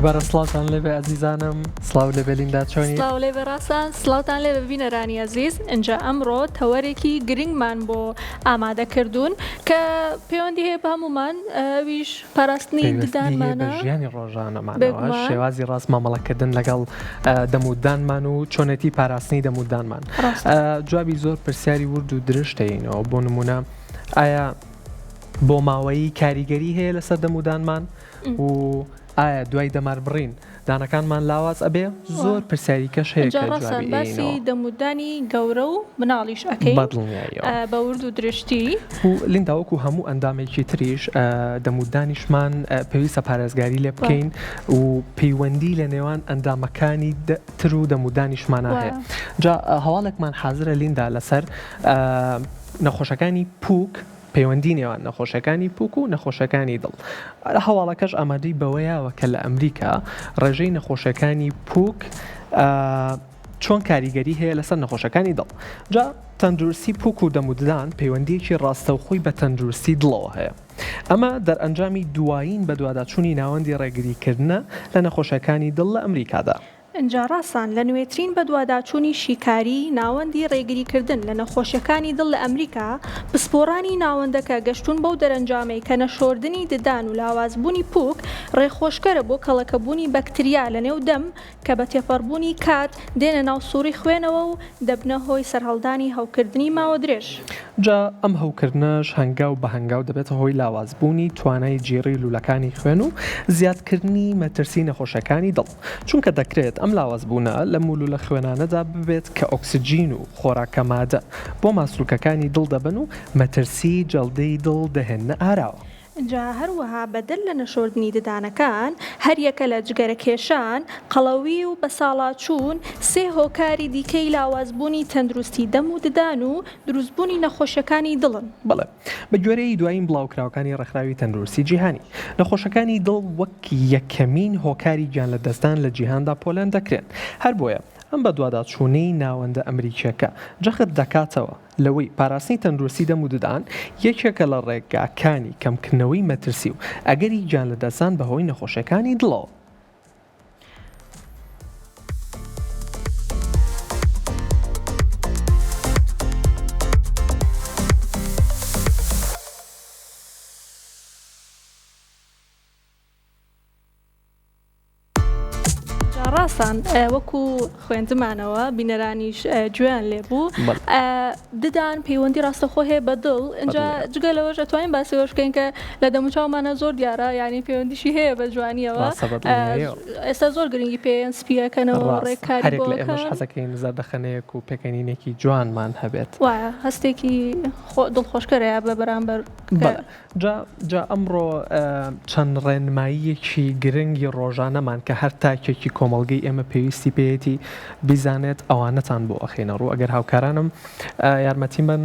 دووبارە سڵاوتان لێبێ ئەزیزانم، سڵاو لێبێ لیندا چۆنی؟ سڵاو لێبێ ڕاستان، سڵاوتان لێبێ بینەرانی ئەزیز. ئینجا ئەمڕۆ تەوەرێکی گرنگمان بۆ ئامادەکردوون کە پەیوەندی هەیە بە هەمومان، ئەویش پاراستنی ددانمانە، ژیانی ڕۆژانەمانەوە، شێوازی ڕاست مامەڵەکردن لەگەڵ دەمودانمان و چۆنێتی پاراستنی دەمودانمان. جوابی زۆر پرسیاری ورد و درشتەینەوە. بۆ نمونە ئایا بۆ ماوەی کاریگەری هەیە لەسەر دەمودانمان و ئایا دوای دەمار بڕین دانەکانمان لاواز ئەبێ؟ زۆر پرسیاری کەش هەیە کە جوابی باسی دەمودانی گەورە و مناڵیش ئەەکەی بە ورد و درشتی و لینداوەکو هەموو ئەندامێکی تریش دەمودانیشمان پێویستە پارێزگاری لێ بکەین و پەیوەندی لە نێوان ئەندامەکانی تر و دەمودانیشمانە هەیە. جا هەواڵێکمان حازرە لیندا لەسەر نەخۆشەکانی پووک، پەیوەندی نێوان نەخۆشەکانی پووک و نەخۆشەکانی دڵ. هەواڵەکەش ئامادەی بەوەیەوە کە لە ئەمریکا ڕێژەی نەخۆشەکانی پووک چۆن کاریگەری هەیە لەسەر نەخۆشەکانی دڵ. جا تەندروستی پووک و دەمودان پەیوەندیەکی ڕاستەوخۆی بە تەندروستی دڵەوە هەیە. ئەمە دەرئەنجامی دوایین بە دوواداچوونی ناوەندی ڕێگریکردنە لە نەخۆشەکانی دڵ لە ئەمریکادا. ئەنجا ڕاستان لە نوێترین بە دوواداچوونی شیکاری ناوەندی ڕێگریکردن لە نەخۆشیەکانی دڵ لە ئەمریکا، پسپۆڕانی ناوەندەکە گەشتون بەو دەرەنجامەی کە نەشۆردنی ددان و لاوازبوونی پووک ڕێخۆشکەرە بۆ کەڵەکەبوونی بەکتریا لە نێو دەم کە بە تێپەڕبوونی کات دێنە ناو سووری خوێنەوە و دەبنە هۆی سەرهەڵدانی هەوکردنی ماوە درێژ. جا ئەم هەوکردنەش هەنگاو بە هەنگاو دەبێتە هۆی لاوازبوونی توانای جێڕی لوولەکانی خوێن و زیادکردنی مەترسی نەخۆشەکانی دڵ، چونکە دەکرێت ئەم لاوازبوونە لە مولو لە خوێنانەدا ببێت کە ئۆکسجین و خۆراکە مادە بۆ ماسوولکەکانی دڵ دەبن و مەترسی جەڵدەی دڵ دەهێنە ئاراوە. جا هەروەها بەدل لە نەشۆردنی ددانەکان، هەریەکە لە جگەرە کێشان، قەڵەوی و بە ساڵاچوون سێ هۆکاری دیکەی لاوازبوونی تەندروستی دەم و ددان و دروستبوونی نەخۆشیەکانی دڵن. بەڵێ بە گوێرەی دوایین بڵاوکراوەکانی ڕێکخراوی تەندروستی جیهانی، نەخۆشەکانی دڵ وەک یەکەمین هۆکاری گیان لە دەستدان لە جیهاندا پۆلەن دەکرێن. هەر بۆیە ئەم بە دوواداچوونەی ناوەندە ئەمریکیەکە جەخت دەکاتەوە لەوەی پاراستنی تەندروستی دەم و ددان یەکێکە لە ڕێگاکانی کەمکردنەوەی مەترسی و ئەگەری گیان لە دەستدان بەهۆی نەخۆشیەکانی دڵەوە. ڕاستان وەکو خوێندمانەوە بینەرانیش گوێیان لێبوو، ددان پەیوەندی ڕاستەخۆ هەیە بە دڵ. ئەنجا جگە لەوەش ئەتوانین باسیەوەش بکەین کە لە دەموچاومانە زۆر دیارە، یعنی پەیوەندیشی هەیە بە جوانیەوە. ئێستا زۆر گرنگی پێیان سپیەکەنەوە ڕێککاری بۆ ئێمەش حەزەکەین زەردەخەنەیەک و پێکەنینێکی جوانمان هەبێت. وایە هەستێکی دڵخۆشکەرەیە بە بەرامبەر. جا ئەمڕۆ چەند ڕێنماییەکی گرنگی ڕۆژانەمان کە هەر تاکێکی کۆمەڵگەی ئێمە پێویستی پێیەتی بیزانێت ئەوانەتان بۆ ئەخێنە ڕوو. ئەگەر هاوکارانم یارمەتی من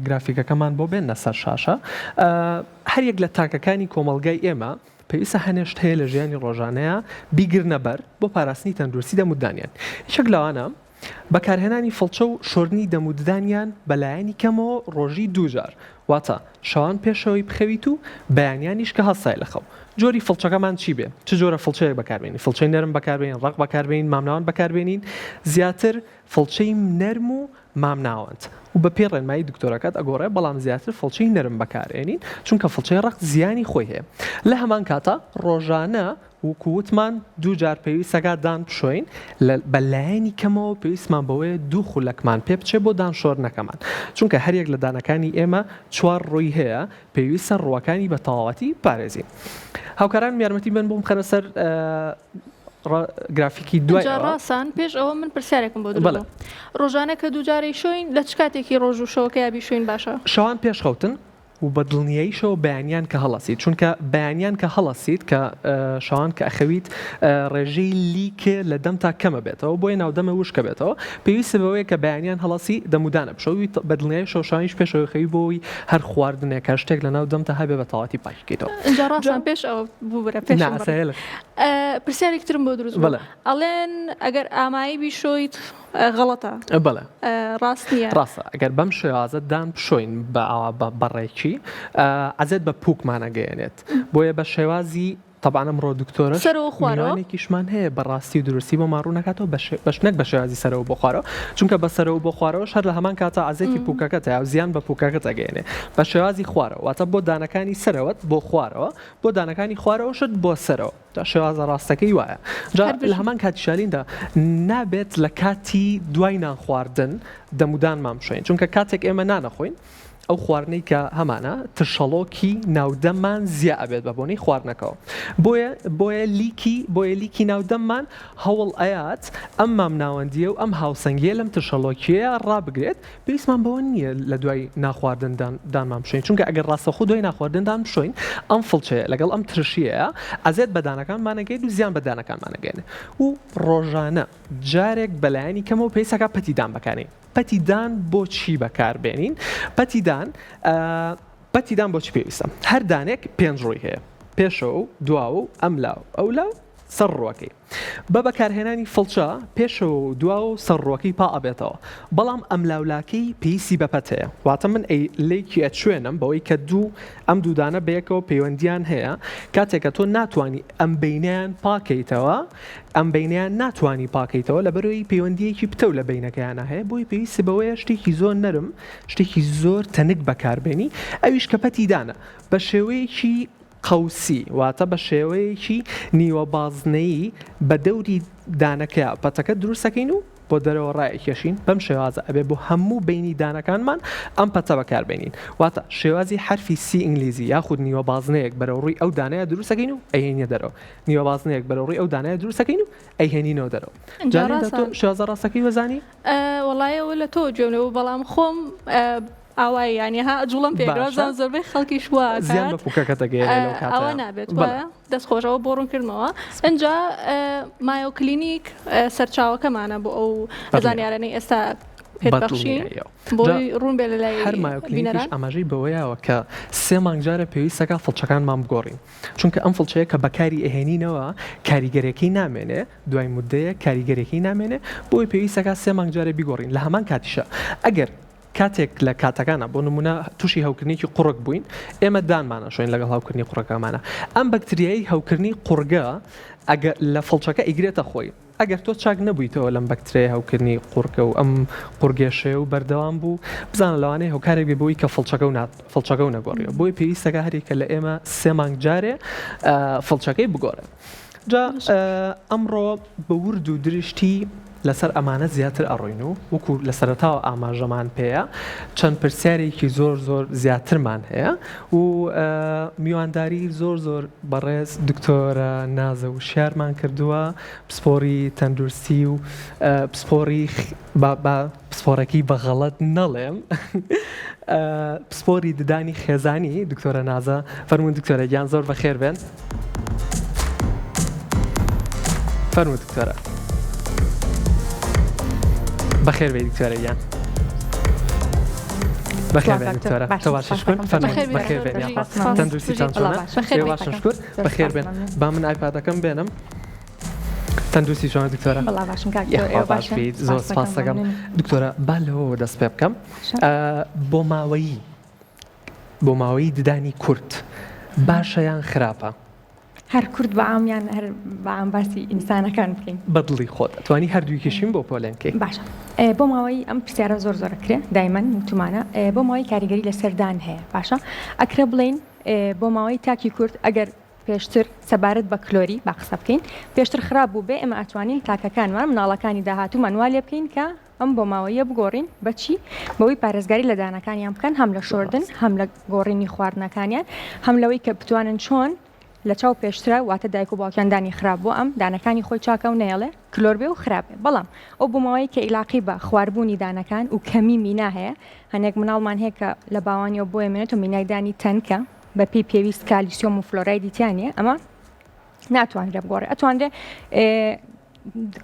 گرافیکەکەمان بۆ بێنە سەر شاشە. هەریەک لە تاکەکانی کۆمەڵگای ئێمە پێویستە هەنێشت هەیە لە ژیانی ڕۆژانەیە بیگرنە بەر بۆ پاراستنی تەندروستی دەمودانیان. یەکێک لەوانە بەکارهێنانی فڵچە و شۆردنی دەموددانیان بەلایەنی کەمەوە ڕۆژی دووجار، واتە شەوان پێشەوەی بخەویت و بەیانیانیش کە هەستای لەخەو. جۆری فڵچەکەمان چی بێ؟ چ جۆرە فڵچەیەک بەکاربێنین؟ فڵچەی نەرم بەکاربێنین، ڕق بەکاربێنین، مامناوەند بەکاربێنین؟ زیاتر فڵچەی نەرم و مامناوەند و بە پێ ڕێنمایی دکتۆرەکەت ئەگۆڕێ، بەڵام زیاتر فڵچەی نەرم بەکارێنین چونکە فڵچەی ڕق زیانی خۆی هەیە. لە هەمان کاتە ڕۆژانە وکووتمان دووجار پێویستەکە دان بشۆین، بەلایەنی کەمەوە پێویستمان بەوەیە دوو خولەکمان پێ بچێ بۆ دانشۆرنەکەمان، چونکە هەریەک لە دانەکانی ئێمە چوار ڕووی هەیە، پێویستە ڕووەکانی بە تەواوەتی پارێزین. هاوکاران یارمەتی بن بۆم خەنە سەر گرافیکی دوای. ڕاستان پێش ئەوە من پرسیارێکم بۆ دڵ. ڕۆژانە کە دووجارەی شۆین لە چ کاتێکی ڕۆژ و شەوەکە یابی شوین باشە؟ شەوان پێش خەوتن و بە دڵنیاییشەوە بەیانیان کە هەڵەسیت، چونکە بەیانیان کە هەڵەسیت کە شەوان کە ئەخەویت ڕێژەی لیکێ لە دەم تا کەمە بێتەوە بۆیە ناودەمە وشکە بێتەوە، پێویستە بەوەیە کە بەیانیان هەڵەسی دەمودانە بشەوی بە دڵنیایی شەوشانیش پێشەوەی خەوی بۆی هەر خواردنێکە شتێک لە ناو دەم تا هەبێ بە تەواوەتی پاشکەیتەوە. ئەنجا ڕاستان پێش ئەوە بووبرە پێش پرسیارێکترم بۆ دروست بوو. ئەڵێن ئەگەر ئامایی بیشۆیت غەڵەتە. بەڵێ ڕاست نییە. ڕاستە ئەگەر بەم شێوازە دان بشۆین بەڕێکی ئەزێت بە پووکمانەگەیەنێت، بۆیە بە شێوازی طبعا ئەمڕۆ دکتۆرە سەرەوە خوارەوە میوانێکیشمان هەیە بەڕاستی و درستی بۆ ماڕوو نکاتەوە بەش نەک بە شێوازی سەرەوە بۆ خوارەوە چونکە بە سەرەوە بۆ خوارەوە شەر لە هەمان کاتە عەزێتی پووکەکەت هەیە و زیان بە پووکەکەت ئەگەێنێ بە شێوازی خوارەوە واتە بۆ دانەکانی سەرەوەت بۆ خوارەوە بۆ دانەکانی خوارەوە شت بۆ سەرەوە تا شێوازە ڕاستەکەی وایە جا لە هەمان کاتیشالیندا نابێت لە کاتی دوای نان خواردن دەمودانمان بشۆین چونکە کاتێک ئێمە نانەخۆین ئەو خواردنەی کە هەمانە تشەڵۆکی ناودەممان زیاد ئەبێت بە بۆنەی خواردنەکەەوە بۆیە لیکی ناودەممان هەوڵ ئەیات ئەم مام ناوەندیە و ئەم هاوسەنگیە لەم تشەڵۆکیە ڕابگرێت پێویستمان بەوە نییە لە دوای ناخواردن دانمان بشوین چونکە ئەگەر ڕاستەخۆ دوای ناخواردندان بشوین ئەم فڵچەیە لەگەڵ ئەم ترشیەیە ئەزێت بەدانەکانمانەگەیت و زیان بەدانەکانمانەگەێنێ و ڕۆژانە جارێک بەلایانی کەمەوە پێویستەکە پەتیدان بەکانین پەتیدان بۆ چی بەکاربێنین پەتیدان بۆ چی پێویستە هەر دانێک 5 ڕووی هەیە پێشەوە و دواوە و ئەملاو ئەولاو سەر ڕووەکەی بە بەکارهێنانی فڵچە پێشەوە و دواوە و سەر ڕووەکەی پا ئەبێتەوە بەڵام ئەملاولاکەی پێویستی بەپەت هەیە واتە من لێکی ئەچوێنم بەوەی کە ئەم دوودانە بەیەکەوە پەیوەندیان هەیە کاتێککە تۆ ناتوانانی ئەم بینیان پاکەیتەوە ئەم بینیان ناتوانانی پاکەیتەوە لە بەرەوەی پەیوەندیەکی پتە و لە بینەکەیانە هەیە بۆی پێویستی بەوەیە شتێکی زۆر نەرم شتێکی زۆر تەنک بەکاربێنی ئەویش کە پەتیدانە بە شێوەیەکی قوسی واتە بە شێوەیەکی نیوە بازنەیی بە دەوری دانەکە پەتەکە دروستەکەین و بۆ دەرەوە ڕایکێشین بەم شێوازە ئەبێ بۆ هەموو بینی دانەکانمان ئەم پەتە بەکاربێنین واتە شێوازی حرفی سی ئینگلیزی یاخود نیوە بازنەیەک بەرەوڕووی ئەو دانەیە دروستەکەین و ئەیهێنە دەرەوە نیوە بازنەیەک بەرەوڕووی ئەو دانەیە دروستەکەین و ئەیهێنینەوە دەرەوە شێوازە ڕاستەکەی وەزانی وەڵایەوە لە تۆ جوێنەوە بەڵام خۆم ئاوای ینی ها جوڵم پێگرازان زۆربەی خەڵکی شووە زیان بە پووکەکەتەگەێنێ لەو کاتە ئەوە نابێت وایە دەستخۆشەوە بۆ ڕوونکردنەوە ئەجا مایۆ کلینیک سەرچاوەکەمانە بۆ ئەو زانیارانەی ئێستا پێبەخشین بۆی ڕوون بێ لەلای هەر مایۆکلینیکیش ئاماژەی بەوەیەوە کە 3 مانگ جارە پێویستەکە فڵچەکانمان بگۆڕین چونکە ئەم فڵچەیە کە بەکاری ئەهێنینەوە کاریگەرێکی نامێنێ دوای مودەیە کاریگەرێکی نامێنێ بۆی پێویستەکە 3 مانگ جارە بیگۆڕین لە هەمان کاتیشە ئەگەر کاتێک لە کاتەکانە بۆ نمونە تووشی هەوکردنیی قوڕک بووین ئێمە دانمانە شوێن لەگەڵ هاوکردنی قوڕەکەمانە ئەم بەکتریایی هەوکردنی قوڕگە ئەگەر لە فڵچەکە ئیگرێتە خۆی ئەگەر تۆ چاک نەبوویتەوە لەم بەکتریای هەوکردنی قوڕکە و ئەم قورگێشەیە و بەردەوام بوو بزانە لەوانەیە هۆکارێک بێ بۆی کە فڵچەکە و نەگۆڕیەوە بۆی پێویستەکە هەرێکە لە ئێمە 3 مانگ جارێ فڵچەکەی بگۆڕێ جا ئەمڕۆ بە ورد و درشتی لەسەر ئەمانە زیاتر ئەڕۆین و وەکو لە سەرەتاوە ئاماژەمان پێەیە چەند پرسیارێکی زۆر زیاترمان هەیە و میوانداری زۆر بەڕێز دکتۆرە نازە و شیارمان کردووە پسپۆری تەندروستی و پسپۆرەکەی بەغەڵەت نەڵێم پسپۆری ددانی خێزانی دکتۆرە نازە فەرموون دکتۆرە گیان زۆر بەخێر بێن فەرموون دکتۆرە بەخێر بێ دکتۆرە گیان بەخێر بێن دکتۆرە تۆ باشش کرد بەخێر بێن تەندروستیتان چۆنە باشم کرد بەخێر بێن با من ئایپادەکەم بێنم تەندروستی چۆنە دکتۆرە باش بیت زۆر سپاس دەکەم دکتۆرە با لەوە دەست پێ بکەم بۆ ماوەی ددانی کورت باشە یان خراپە هەر کورد بە ئامیان هەر بە ئام باسی ئینسانەکان بکەین بەدڵی خۆت توانی هەردووی کەشیم بۆ پۆلێنکەی باشە بۆ ماوەی ئەم پرسیارە زۆرەکرێ دایمەن وتمانە بۆ ماوەی کاریگەری لە سەردان هەیە باشە ئەکرە بڵین بۆ ماوەی تاکی کورد ئەگەر پێشتر سەبارەت بە کلۆری با قسە بکەین پێشتر خراپ بوو بێ ئێمە ئەتوانین تاکەکانمان مناڵەکانی داهاتوومان وا لێ بکەین کە ئەم بۆ ماوەیە بگۆڕین بەچی بەوەی پارێزگاری لە دانەکانیان بکەن هەم لە شۆردن هەم لە گۆڕینی خواردنەکانیان هەم لەوەی کە بتوانن چۆن لە چاو پێشترە واتە دایک و باوکیاندانی خراپ بۆ ئەم دانەکانی خۆی چاکە و نێڵێ کلۆر بێ و خراپێ بەڵام ئەو بۆماوەی کە ئیلاقی بە خواردبوونی دانەکان و کەمی مینا هەیە هەنێک مناڵمان هەیە کە لە باوانیەوە بۆ ئێمێنێت و مینایدانی تەنکە بە پێی پێویست کالیسیۆم و فلۆرایدی تیانە ئەمە ناتوانرێ بگۆڕێ ئەتوانرێ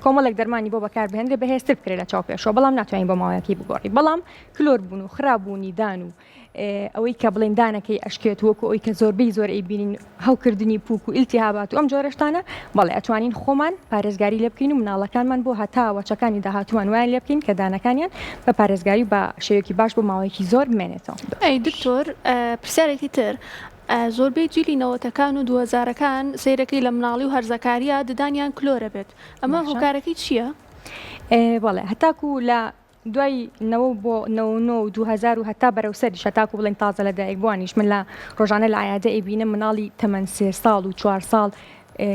کۆمەڵێک دەرمانی بۆ بەکاربهێنرێ بەهێزتر بکرێت لە چاو پێشەوە بەڵام ناتوانین بۆ ماوەیەکی بگۆڕی بەڵام کلۆر بوون و خراپبوونی دان و ئەوەی کە بڵێن دانەکەی ئەشکێت وەکو ئەوی کە زۆربەی زۆر ئەیبینین هەوکردنی پووک و ئیلتیهابات و ئەم جۆرەشتانە بەڵێ ئەتوانین خۆمان پارێزگاری لێ بکەین و مناڵەکانمان بۆ هەتا وەچەکانی داهاتووان وایان لێ بکەین کە دانەکانیان بە پارێزگاری بە شێوەیەکی باش بۆ ماوەیەکی زۆر بمێنێتەوە. ئەی دکتۆر پرسیارێکی تر زۆربەی جیلی نەوەتەکان و 2000ەکان سیرەکەی لە مناڵی و هەرزەکاریە ددانیان کلۆرە بێت ئەمە هۆکارەکەی چییە؟ بەڵێ هەتاکو لە دوای 2000 و هەتا بەرەوسەری شتاکو بڵێن تازە لە دایک بوانیش من لە ڕۆژانە لە عیادە ئەبینە مناڵی تەمەەن 3 ساڵ و 4 ساڵ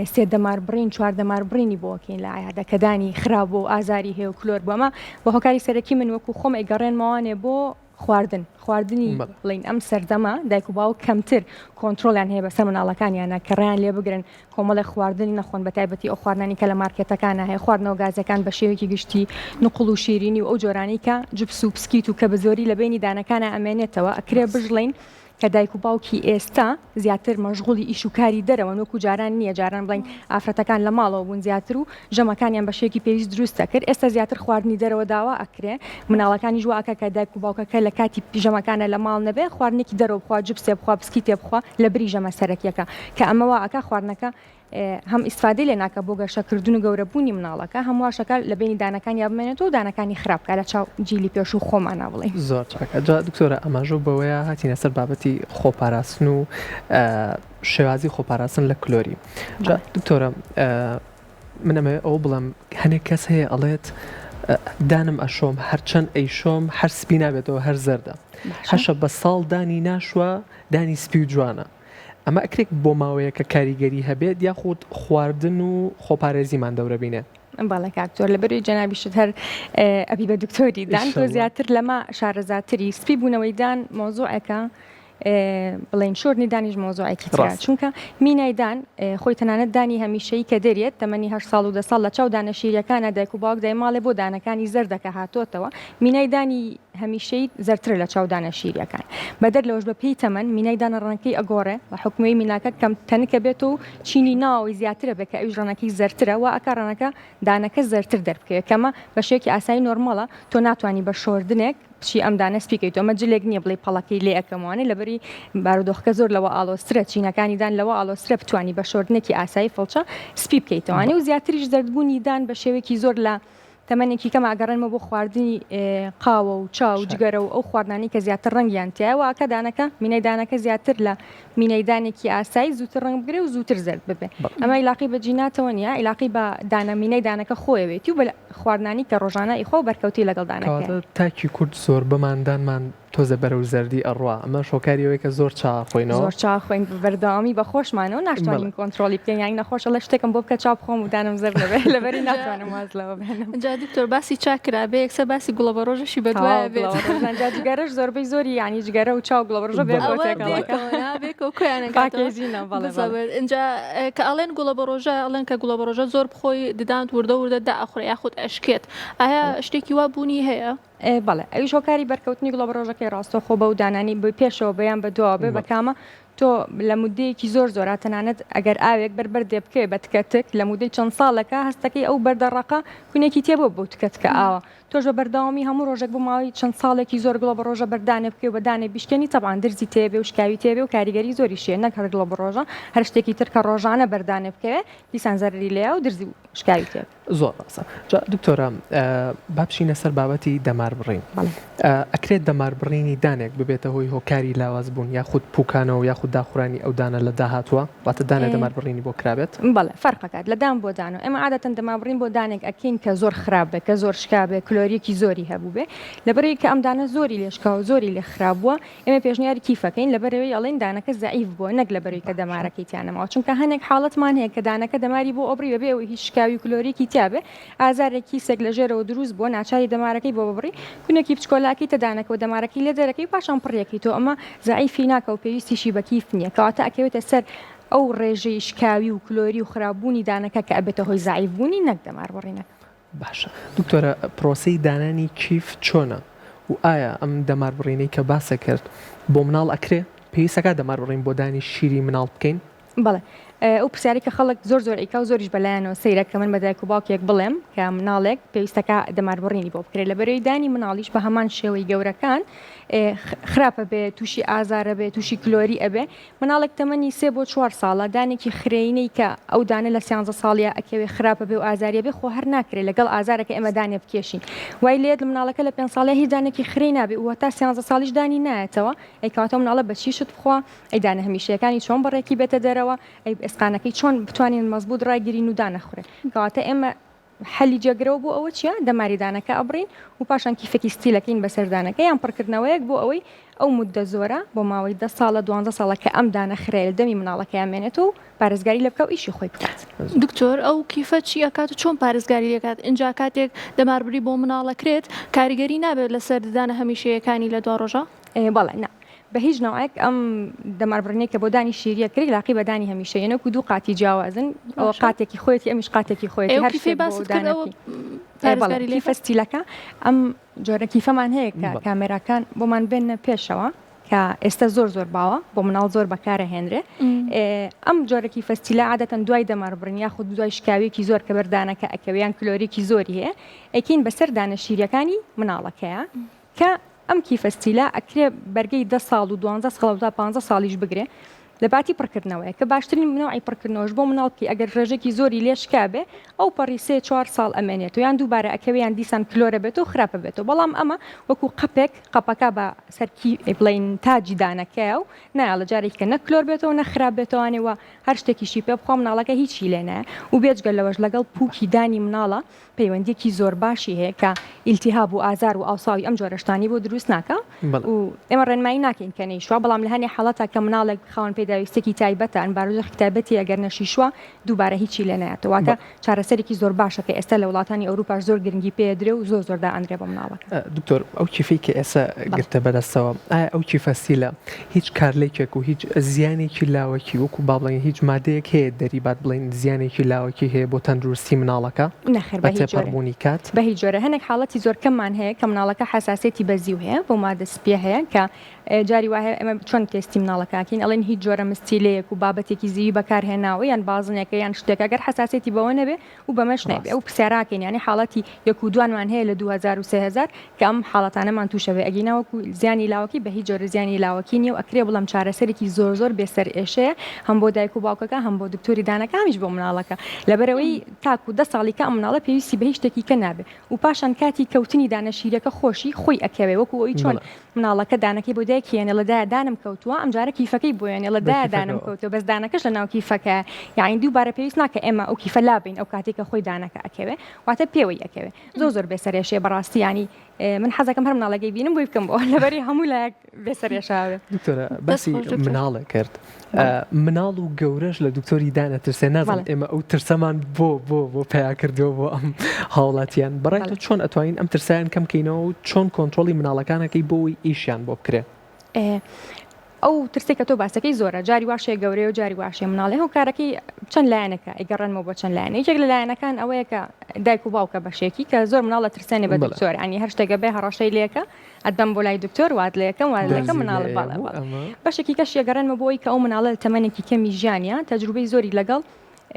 3 دەمار بڕین 4 دەمار بڕینی بۆکەین لە عیادەکەدانی خراپ بۆ ئازاری هەیە و کلۆر بۆمە بە هۆکاری سەرەکی من وەکو خۆم ئەیگەڕێنمەوانێ بۆ خواردنی بڵین ئەم سەردەما دایک و باو کەمتر کۆنتترۆلیان هەیە بەسەر مناڵەکانیانە کەڕیان لێ بگرن کۆمەڵی خواردنی نەخۆن بە تایبەتی ئەو خواردنانی کە لە مارکێتەکانە هەیە خواردنەوە گازەکان بە شێوەیەکی گشتی نقڵ و شیرینی و ئەو جۆرانی کە جبس و پسکیت و کە بە زۆری لە بینی دانەکانە ئەمێنێتەوە ئەکرێ بژڵین کە دایک و باوکی ئێستا زیاتر مەشغوڵی ئیش و کاری دەرەوە وەکو جاران نییە جاران بڵین ئافرەتەکان لە ماڵەوە بوون زیاتر و ژەمەکانیان بە شێکی پێویست دروستە کرد ئێستا زیاتر خواردنی دەرەوە داوا ئەکرێ مناڵەکانی ژواکە کە دایک و باوکەکە لە کاتی پیژەمەکانە لە ماڵ نەبێ خواردنێکی دەرەوە بخوا جبسێ بخوا پسکی تێ بخوا لە بری ژەمە سەرەکیەکە کە ئەمەوە ئەکا خواردنەکە هەم ئیسفادەی لێ ناکە بۆ گەشەکردن و گەورەبوونی مناڵەکە هەموواشەکە لە بینی دانەکان یا بمێنێتەوە و دانەکانی خراپکە لە چاو جیلی پێش و خۆمانە بڵێ زۆر چاکە دکتۆرە ئەماژۆ بەوەیە هاتیینە سەر بابەتی خۆپاراستن و شێوازی خۆپاراستن لە کلۆری دکتۆرە منەمە ئەو بڵم هەنێک کەس هەیە ئەڵێت دانم ئەشۆم هەرچەند ئەیشۆم هەر سپی نابێتەوە هەر زەردە هەشە بە ساڵ دانی ناشوە دانی سپی و جوانە ئەمە ئەکرێک بۆ ماوەیە کە کاریگەری هەبێت یاخود خواردن و خۆپارێزیمان دەورە بینێت باڵێ کاکتۆر لە بەروی جەنابیشت هەر ئەبی بە دکتۆری دان تۆ زیاتر لەمە شارەزاتری سپی بوونەوەی دان مۆزوعەکە بڵین شۆرنی دانیش مۆزوعێکی ترا چونکە مینایدان خۆی تەنانەت دانی هەمیشەی کە دەرێت تەمەنی 8 ساڵ و 10 ساڵ لە چاو دانەشیریەکانە دایک و باوک دای ماڵێ بۆ دانەکانی زەردەکە هاتۆتەوە مینای دانی هەمیشەی زەرتر لە چاو دانەشیریەکان بەدەر لەوەش بە پێی تەمەن مینای دانە ڕەنەکەی ئەگۆڕێ بە حکومەی میناکە کەم تەنکە بێت و چینی ناوی زیاترە بێت کە ئەوش ڕەنەکەی زەرترە و ئەکە ڕەنەکە دانەکە زەرتر دەربکەوێت کەمە بە شێکی ئاسایی نۆرمەڵە تۆ ناتوانانی بە شۆردنێک چی ئەم دانە سپیکەیت ئەمە جلێک نییە بڵێ پەڵەکەی لێ ئەەکەموانێ لەبەری بارودۆخەکە زۆر لەوە ئالۆسترە چینەکانی دان لەوە ئالۆسترە بتوانی بە شۆردنێکی ئاسایی فڵچە سپی بکەیتەوەوانی و زیاتریش زەردبوونی دان بە شێوەیەکی زۆر لە تەمەنێکی کەم ئاگەڕێنمە بۆ خواردنی قاوە و چاو جگەرە و ئەو خواردانی کە زیاتر ڕەنگیان تایەوە ئەکە دانەکە مینەی دانەکە زیاتر لە مینەیدانێکی ئاسایی زووتر ڕنگ بگرێ و زووتر زرد ببێ ئەمە عیلاقی بە جیناتەوە نیە عیلاقی بە دانەمینەی دانەکە خۆیەوێتی و بە خواردنانی کە ڕۆژانە ئیخۆ بەرکەوتی لەگەڵ دانەکە تاکی کورد زۆر بماندانمان تۆزە بەرەو زەردی ئەڕوا ئەمە شۆکاریەوەی کە زۆر چاخۆینەوە زۆر چاخۆین بەردەوامی بە خۆشمانەوە ناشتوانین کۆنتترۆلی بکەین یانی نەخۆشە لە شتێکم بۆ بکە چاپ خۆم و دانم زەر لەبێ لەبەری ناتوانم واز لەوە بێنم جا دکتۆر باسی چاکرا بێ یەکسە باسی گوڵە بە ڕۆژەشی بەدوایە بێت جگەرەش زۆربەی زۆری ینی جگەرە و چاو گوڵە بە ڕۆژە اینجا کە ئەڵێن گوڵە بە ڕۆژە ئەڵێن کە گوڵە بە ڕۆژە زۆر بخۆی ددان وردە وردەدا ئەخۆری یاخود ئەشکێت ئایا شتێکی وا بوونی هەیە؟ بەڵێ ئەویش هۆکاری بەرکەوتنی گوڵە بە ڕۆژەکەی ڕاستە خۆ بە و دانانی پێشەوە بەیان بەدووە بێ بەکامە تۆ لە مودەیەکی زۆر زۆرە تەنانەت ئەگەر ئاوێک بەربەر دێ بکەوێ بە تکەتک لە مودەی چەند ساڵەکە هەستەکەی ئەو بەردەڕقە کونێکی تێبوو بۆ تکەتکە ئاوە تۆژە بەرداوامی هەموو ڕۆژێک بۆ ماوەی چەند ساڵێکی زۆر گوڵە بە ڕۆژە بەردانێ بکەوێ بەدانێ بیشکێنی تەبان درزی تێبێ و شکاوی تێبێ و کاریگەری زۆری شێ نەک هەر گوڵە بە ڕۆژە هەر شتێکی تر کە ڕۆژانە بەردانێ بکەوێ دیسان زەرری لێە و درزی شکاوی تێ زۆر ڕاستە دکتۆرە بابشینە سەر بابەتی دەمار بڕین ئەکرێت دەمار بڕینی دانێک ببێتە هۆی هۆکاری لاواز بوون یاخود پوکانەوە یاخود داخورانی ئەو دانە لە داهاتوە واتە دانە دەمار بڕینی بۆ کرابێت بەڵێ فەرقەکات لە دان بۆ دانەوە ئێمە عادەتەن دەمار بڕین بۆ دانێک ئەکەین کە زۆر خراپە کە زۆر شکابێ کلۆریەکی زۆری هەبوو بێ لەبەرەوەی کە ئەم دانە زۆری لێشکاو زۆری لێ خراپبووە ئێمە پێشنیاری کیفەکەین لەبەرەوەی ئەڵێن دانەکە زەعیف بووە نەک لەبەرەوەی کە دەمارەکەی تیانەماوە چونکە هەنێک حاڵەتمان هەیە کە دانەکە دەماری بۆ ئۆبری بەبێ و هیچ شکاوی کلۆریەکی تیابێ ئازارێکی سێک لە ژێرەوە دروست بووە ناچاری دەمارەکەی بۆ ببڕی کونێکی بچکۆلاکی تەدانەکە و دەمارەکەی لێ دەرەکەی پاشان پڕیەکەی تۆ ئەمە زەعیفی ناکە و پێویستیشی بە کیف نییە کەواتە ئەکەوێتە سەر ئەو ڕێژەی شکاوی و کلۆری و خراپبوونی دانەکە کە ئەبێتە هۆی زەعیفبوونی نەک دەمار بڕینەکە باشە دکتۆرە پرۆسەی دانانی کیف چۆنە و ئایا ئەم دەمار بڕینەی کە باسە کرد بۆ مناڵ ئەکرێ پێویستەکە دەمار بڕین بۆ دانی شیری مناڵ بکەین بەڵێ ئەو پرسیاری کە خەڵک زۆر ئیکا و زۆریش بەلایەنەوە سەیرە کە من بەدایک و باوکێک بڵێم کە مناڵێک پێویستەکە دەماربڕینی بۆ بکرێت لە بەرەوەی دانی مناڵیش بە هەمان شێوەی گەورەکان خراپە بێ تووشی ئازارە بێ تووشی کلۆری ئەبێ مناڵێک تەمەنی 3 بۆ 4 ساڵە دانێکی خرێینەی کە ئەو دانە لە 13 ساڵیە ئەکەوێ خراپە بێ و ئازاریە بێ خۆ هەر ناکرێت لەگەڵ ئازارەکە ئێمە دانێ بکێشین وای لێت مناڵەکە لە 5 ساڵە هیچ دانێکی خرێ نابێ و تا 13 ساڵیش دانی نایەتەوە ئەیکاتە مناڵە بەچیشت بخوا ئەیدانە هەمیشەکانی چۆن بەڕێکی بێتە دەرەوە ئەی ئێسقانەکەی چۆن بتوانین مەزبوط ڕایگیرین و دانەخورێ کەواتە ئێمە حەلی جێگرەوە بۆ ئەوە چیە دەماریدانەکە ئەبڕین و پاشان کیفێکی ستیلەکەین بەسەردانەکە یان پڕکردنەوەیەک بۆ ئەوەی ئەو مدە زۆرە بۆ ماوەی 10 ساڵە 12 ساڵە کە ئەم دانە خرێل دەمی مناڵەکە یامێنێت و پارێزگاری لە بکە و ئیشی خۆی بکات. دکتۆر ئەو کیفە چی ئەکات و چۆن پارێزگاری لەکات اینجا کاتێک دەماربری بۆ مناڵەکرێت کاریگەری نابێت لەسەر ددانە هەمیشەیەکانی لە 2 ڕۆژە؟ بەڵێ نا بە هیچ ناوایك ئەم دەماربرنێک کە بۆ دانی شیریە کردی لاقی بە دانی هەمیشەیەنە و دوو قاتی جیاوازن ئەوە قاتێکی خۆیەتی ئەمیش قاتێکی خۆیەتی هەر شتێک بۆ دانەکەی فەستیلەکە ئەم جۆرە کیفەمان هەیە کە کامێراکان بۆمان بێنە پێشەوە کە ئێستا زۆر باوە بۆ مناڵ زۆر بەکارە هێنرێ ئەم جۆرەکی فەستیلە عادەتەن دوای دەماربرن یاخود دوای شکاوێکی زۆر کە بەردانەکە ئەکەویان کلۆریکی زۆری هەیە ئەکەین بەسەر دانە شیریەکانی مناڵەکەیە کە ئەم کیفەستیلە ئەکرێ بەرگەی 10 ساڵ و 12 ساڵ تا 15 ساڵیش بگرێ لە باتی پڕکردنەوەیە کە باشترین منەوەی پڕکردنەوەش بۆ مناڵکی ئەگەر ڕێژێکی زۆری لێشکابێ ئەو پەڕی 3-4 ساڵ ئەمێنێت و یان دووبارە ئەکەویان دیسان کلۆرە بێت و خراپە بێتەوە بەڵام ئەمە وەکو قەپەکە بە سەرکی بڵین تاجی دانەکەیە و نایە لە جارێک کە نە کلۆر بێتەوە نە خراپ بێتەوەوانەوە هەر شتێکیشی پێ بخوا مناڵەکە هیچی لێ نایە و بێجگە لەوەش لەگەڵ پووکی دانی مناڵە پەیوەندێکی زۆر باشی هەیە کە ئیلتیهاب و ئازار و ئاوساوی ئەم جۆرەشتانی بۆ دروست ناکە و ئێمە ڕێنمایی ناکەین کە نەیشوە بەڵام لە هەنێ حاڵەتە کە مناڵێک خاوەن پێداویستێکی تایبەتە ئەنبارۆژە کتابەتی ئەگەر نەشیشوە دووبارە هیچی لێ نایەتەوە کە چارەسەرێکی زۆر باشە کە ئێستا لە وڵاتانی ئەوروپاش زۆر گرنگی پێدرێ و زۆردا ئەندرێ بە مناڵەکە. دکتۆر ئەو کیفەی کە ئێستا گرتە بەدەستەوە ئایا ئەو کیفەستیلە هیچ کارلێکێک و هیچ زیانێکی لاوەکی وەکو با بڵێن هیچ مادەیەک هەیە دەریبات بڵین زیانێکی لاوەکی هەیە بۆ تەندروستی مناڵەکە بە تێپەڕبوونی کات بە هیچ جۆرە هەنێک حاڵەتی زۆر کەممان هەیە کە مناڵەکە حساسێتی بەزیو هەیە بۆ مادە سپیە هەیە کە جاری وایە ئەمە چۆن تێستی مناڵەکەکەین ئەڵێن هیچ جۆرە مستیلەیەک و بابەتێکی زیوی بەکارهێناوە یان بازنێکە یان شتێکە گەر حساسێتی بەوە نەبێ و بەمەش نەبێ ئەو پرسیاراکەین ینی حاڵەتی یەک و دوانمان هەیە لە 2000 و 3000 کە ئەم حاڵەتانەمان تووشەوێ ئەگەینەوەکو زیانی لاوەکی بە هیچ جۆرە زیانی لاوەکی نیە و ئەکرێ بڵام چارەسەرێکی زۆر بێسەر ئێشەیە هەم بۆ دایک و باوکەکە هەم بۆ دکتۆری دانەکە هەمیش بۆ مناڵەکە لەبەرەوەی تاکو 10 ساڵی کە ئەم مناڵە پێویستی بە هیچ شتێکی کە نابێ و پاشان کاتی کەوتنی دانەشیرەکە خۆشی خۆی ئەکەوێ وەکو ئەوی چۆن مناڵەکە دانەکەی بۆ دایکیێنێ لەدایە دانم کەوتووە ئەم جارە کیفەکەی بۆیانێ لەدایە دانم کەوتووە بەس دانەکەش لە ناو کیفەکە یعنی دووبارە پێویست ناکە ئێمە ئەو کیفە لابین ئەو کاتێکە خۆی دانەکە ئەکەوێ واتە پێوەی ئەکەوێ زۆر بێسەرێشێ بەڕاستی ینی من حەزەکەم هەر مناڵەکەی بینم بۆی بکەم بۆ لەبەری هەموو لایەک بێسەرێشاوێ. دکتۆرە باسی مناڵە کرد مناڵ و گەورەش لە دکتۆری دانە ترسێ نازانم ئێمە ئەو ترسەمان بۆ پیا کردەوە بۆ ئەم هاوڵاتیان بەڕای تۆ چۆن ئەتوانین ئەم ترسیان کەم بکەینەوە و چۆن کۆنتترۆلی مناڵەکانەکەی بۆی ئیشیان بۆ بکرێ ئەو ترسێک کە تۆ باسەکەی زۆرە جاری واشەیە گەورەیە و جاری واشێ مناڵێ و کارەکەی چەند لایەنەکە ئەگەڕێنەوە بۆ چەند لایەنە یەکێک لە لایەنەکان ئەوەیە کە دایک و باوکە بەشێکی کە زۆر مناڵە ترسێنێ بە دکتۆر ئەنی هەر شتێکە بێ هەڕەشەی لێکە ئەدەم بۆ لای دکتۆر وات لەکەم مناڵ باڵە بەشێکی کەش یەگەڕێنمە بۆی کە ئەو مناڵە تەمەنێکی کەمی ژیانە تەجروبەی زۆری لەگەڵ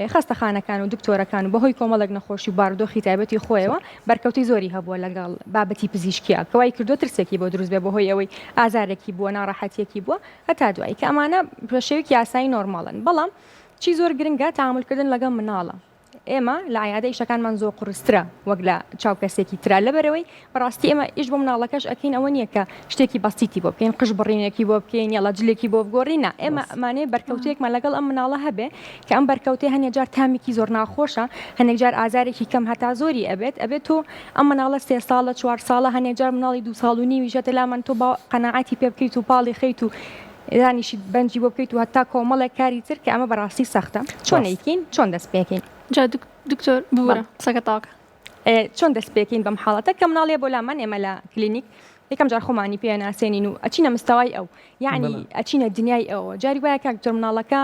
خەستەخانەکان و دکتۆرەکان و بەهۆی کۆمەڵێک نەخۆشی و بارودۆخی تایبەتی خۆیەوە بەرکەوتی زۆری هەبووە لەگەڵ بابەتی پزیشکیە کەوای کردو ترسێکی بۆ دروست بێ بەهۆی ئەوەی ئازارێکی بووە ناڕەحەتیەکی بووە هەتا دوایی کە ئەمانە شێوەیەکی یاسایی نۆرماڵن بەڵام چی زۆر گرنگە تەعاملکردن لەگەڵ مناڵە ئێمە لە عادە ئیشەکانمان زۆر قورسترە وەک لە چاو کەسێکی ترا لەبەرەوەی بەڕاستی ئێمە ئیش بۆ مناڵەکەش ئەکەین ئەوە نییە کە شتێکی بەستیتی بۆ بکەین قژ بڕینێکی بۆ بکەین یا لەجلێکی بۆ بگۆڕینە ئێمە ئەمانەیە بەرکەوتێکمان لەگەڵ ئەم مناڵە هەبێ کە ئەم بەرکەوتێ هەنێک جار تامێکی زۆر ناخۆشە هەنێک جار ئازارێکی کەم هەتا زۆری ئەبێت تۆ ئەم مناڵە 3 ساڵە 4 ساڵە هەنێک جار مناڵی 2 ساڵ و نیویژەتە لامان تۆ بە قەناعەتی پێ بکەیت و پاڵی خەیت و دانیشی بەنجی بۆ بکەیت و هەتا کۆمەڵێک کاری تر کە ئەمە بەڕاستی سەختە چۆن ئەیکەین چۆن دەست پێکەین دکتۆر بوورە سەکە تاکە چۆن دەست پێکەین بەم حاڵەتە کە مناڵێ بۆ لامان ئێمە لە کلینیک یەکەم جار خۆمانی پێ ناسێنین و ئەچینە مستەوای ئەو یعنی ئەچینە دنیای ئەوە جاری وایە کە دکتۆر مناڵەکە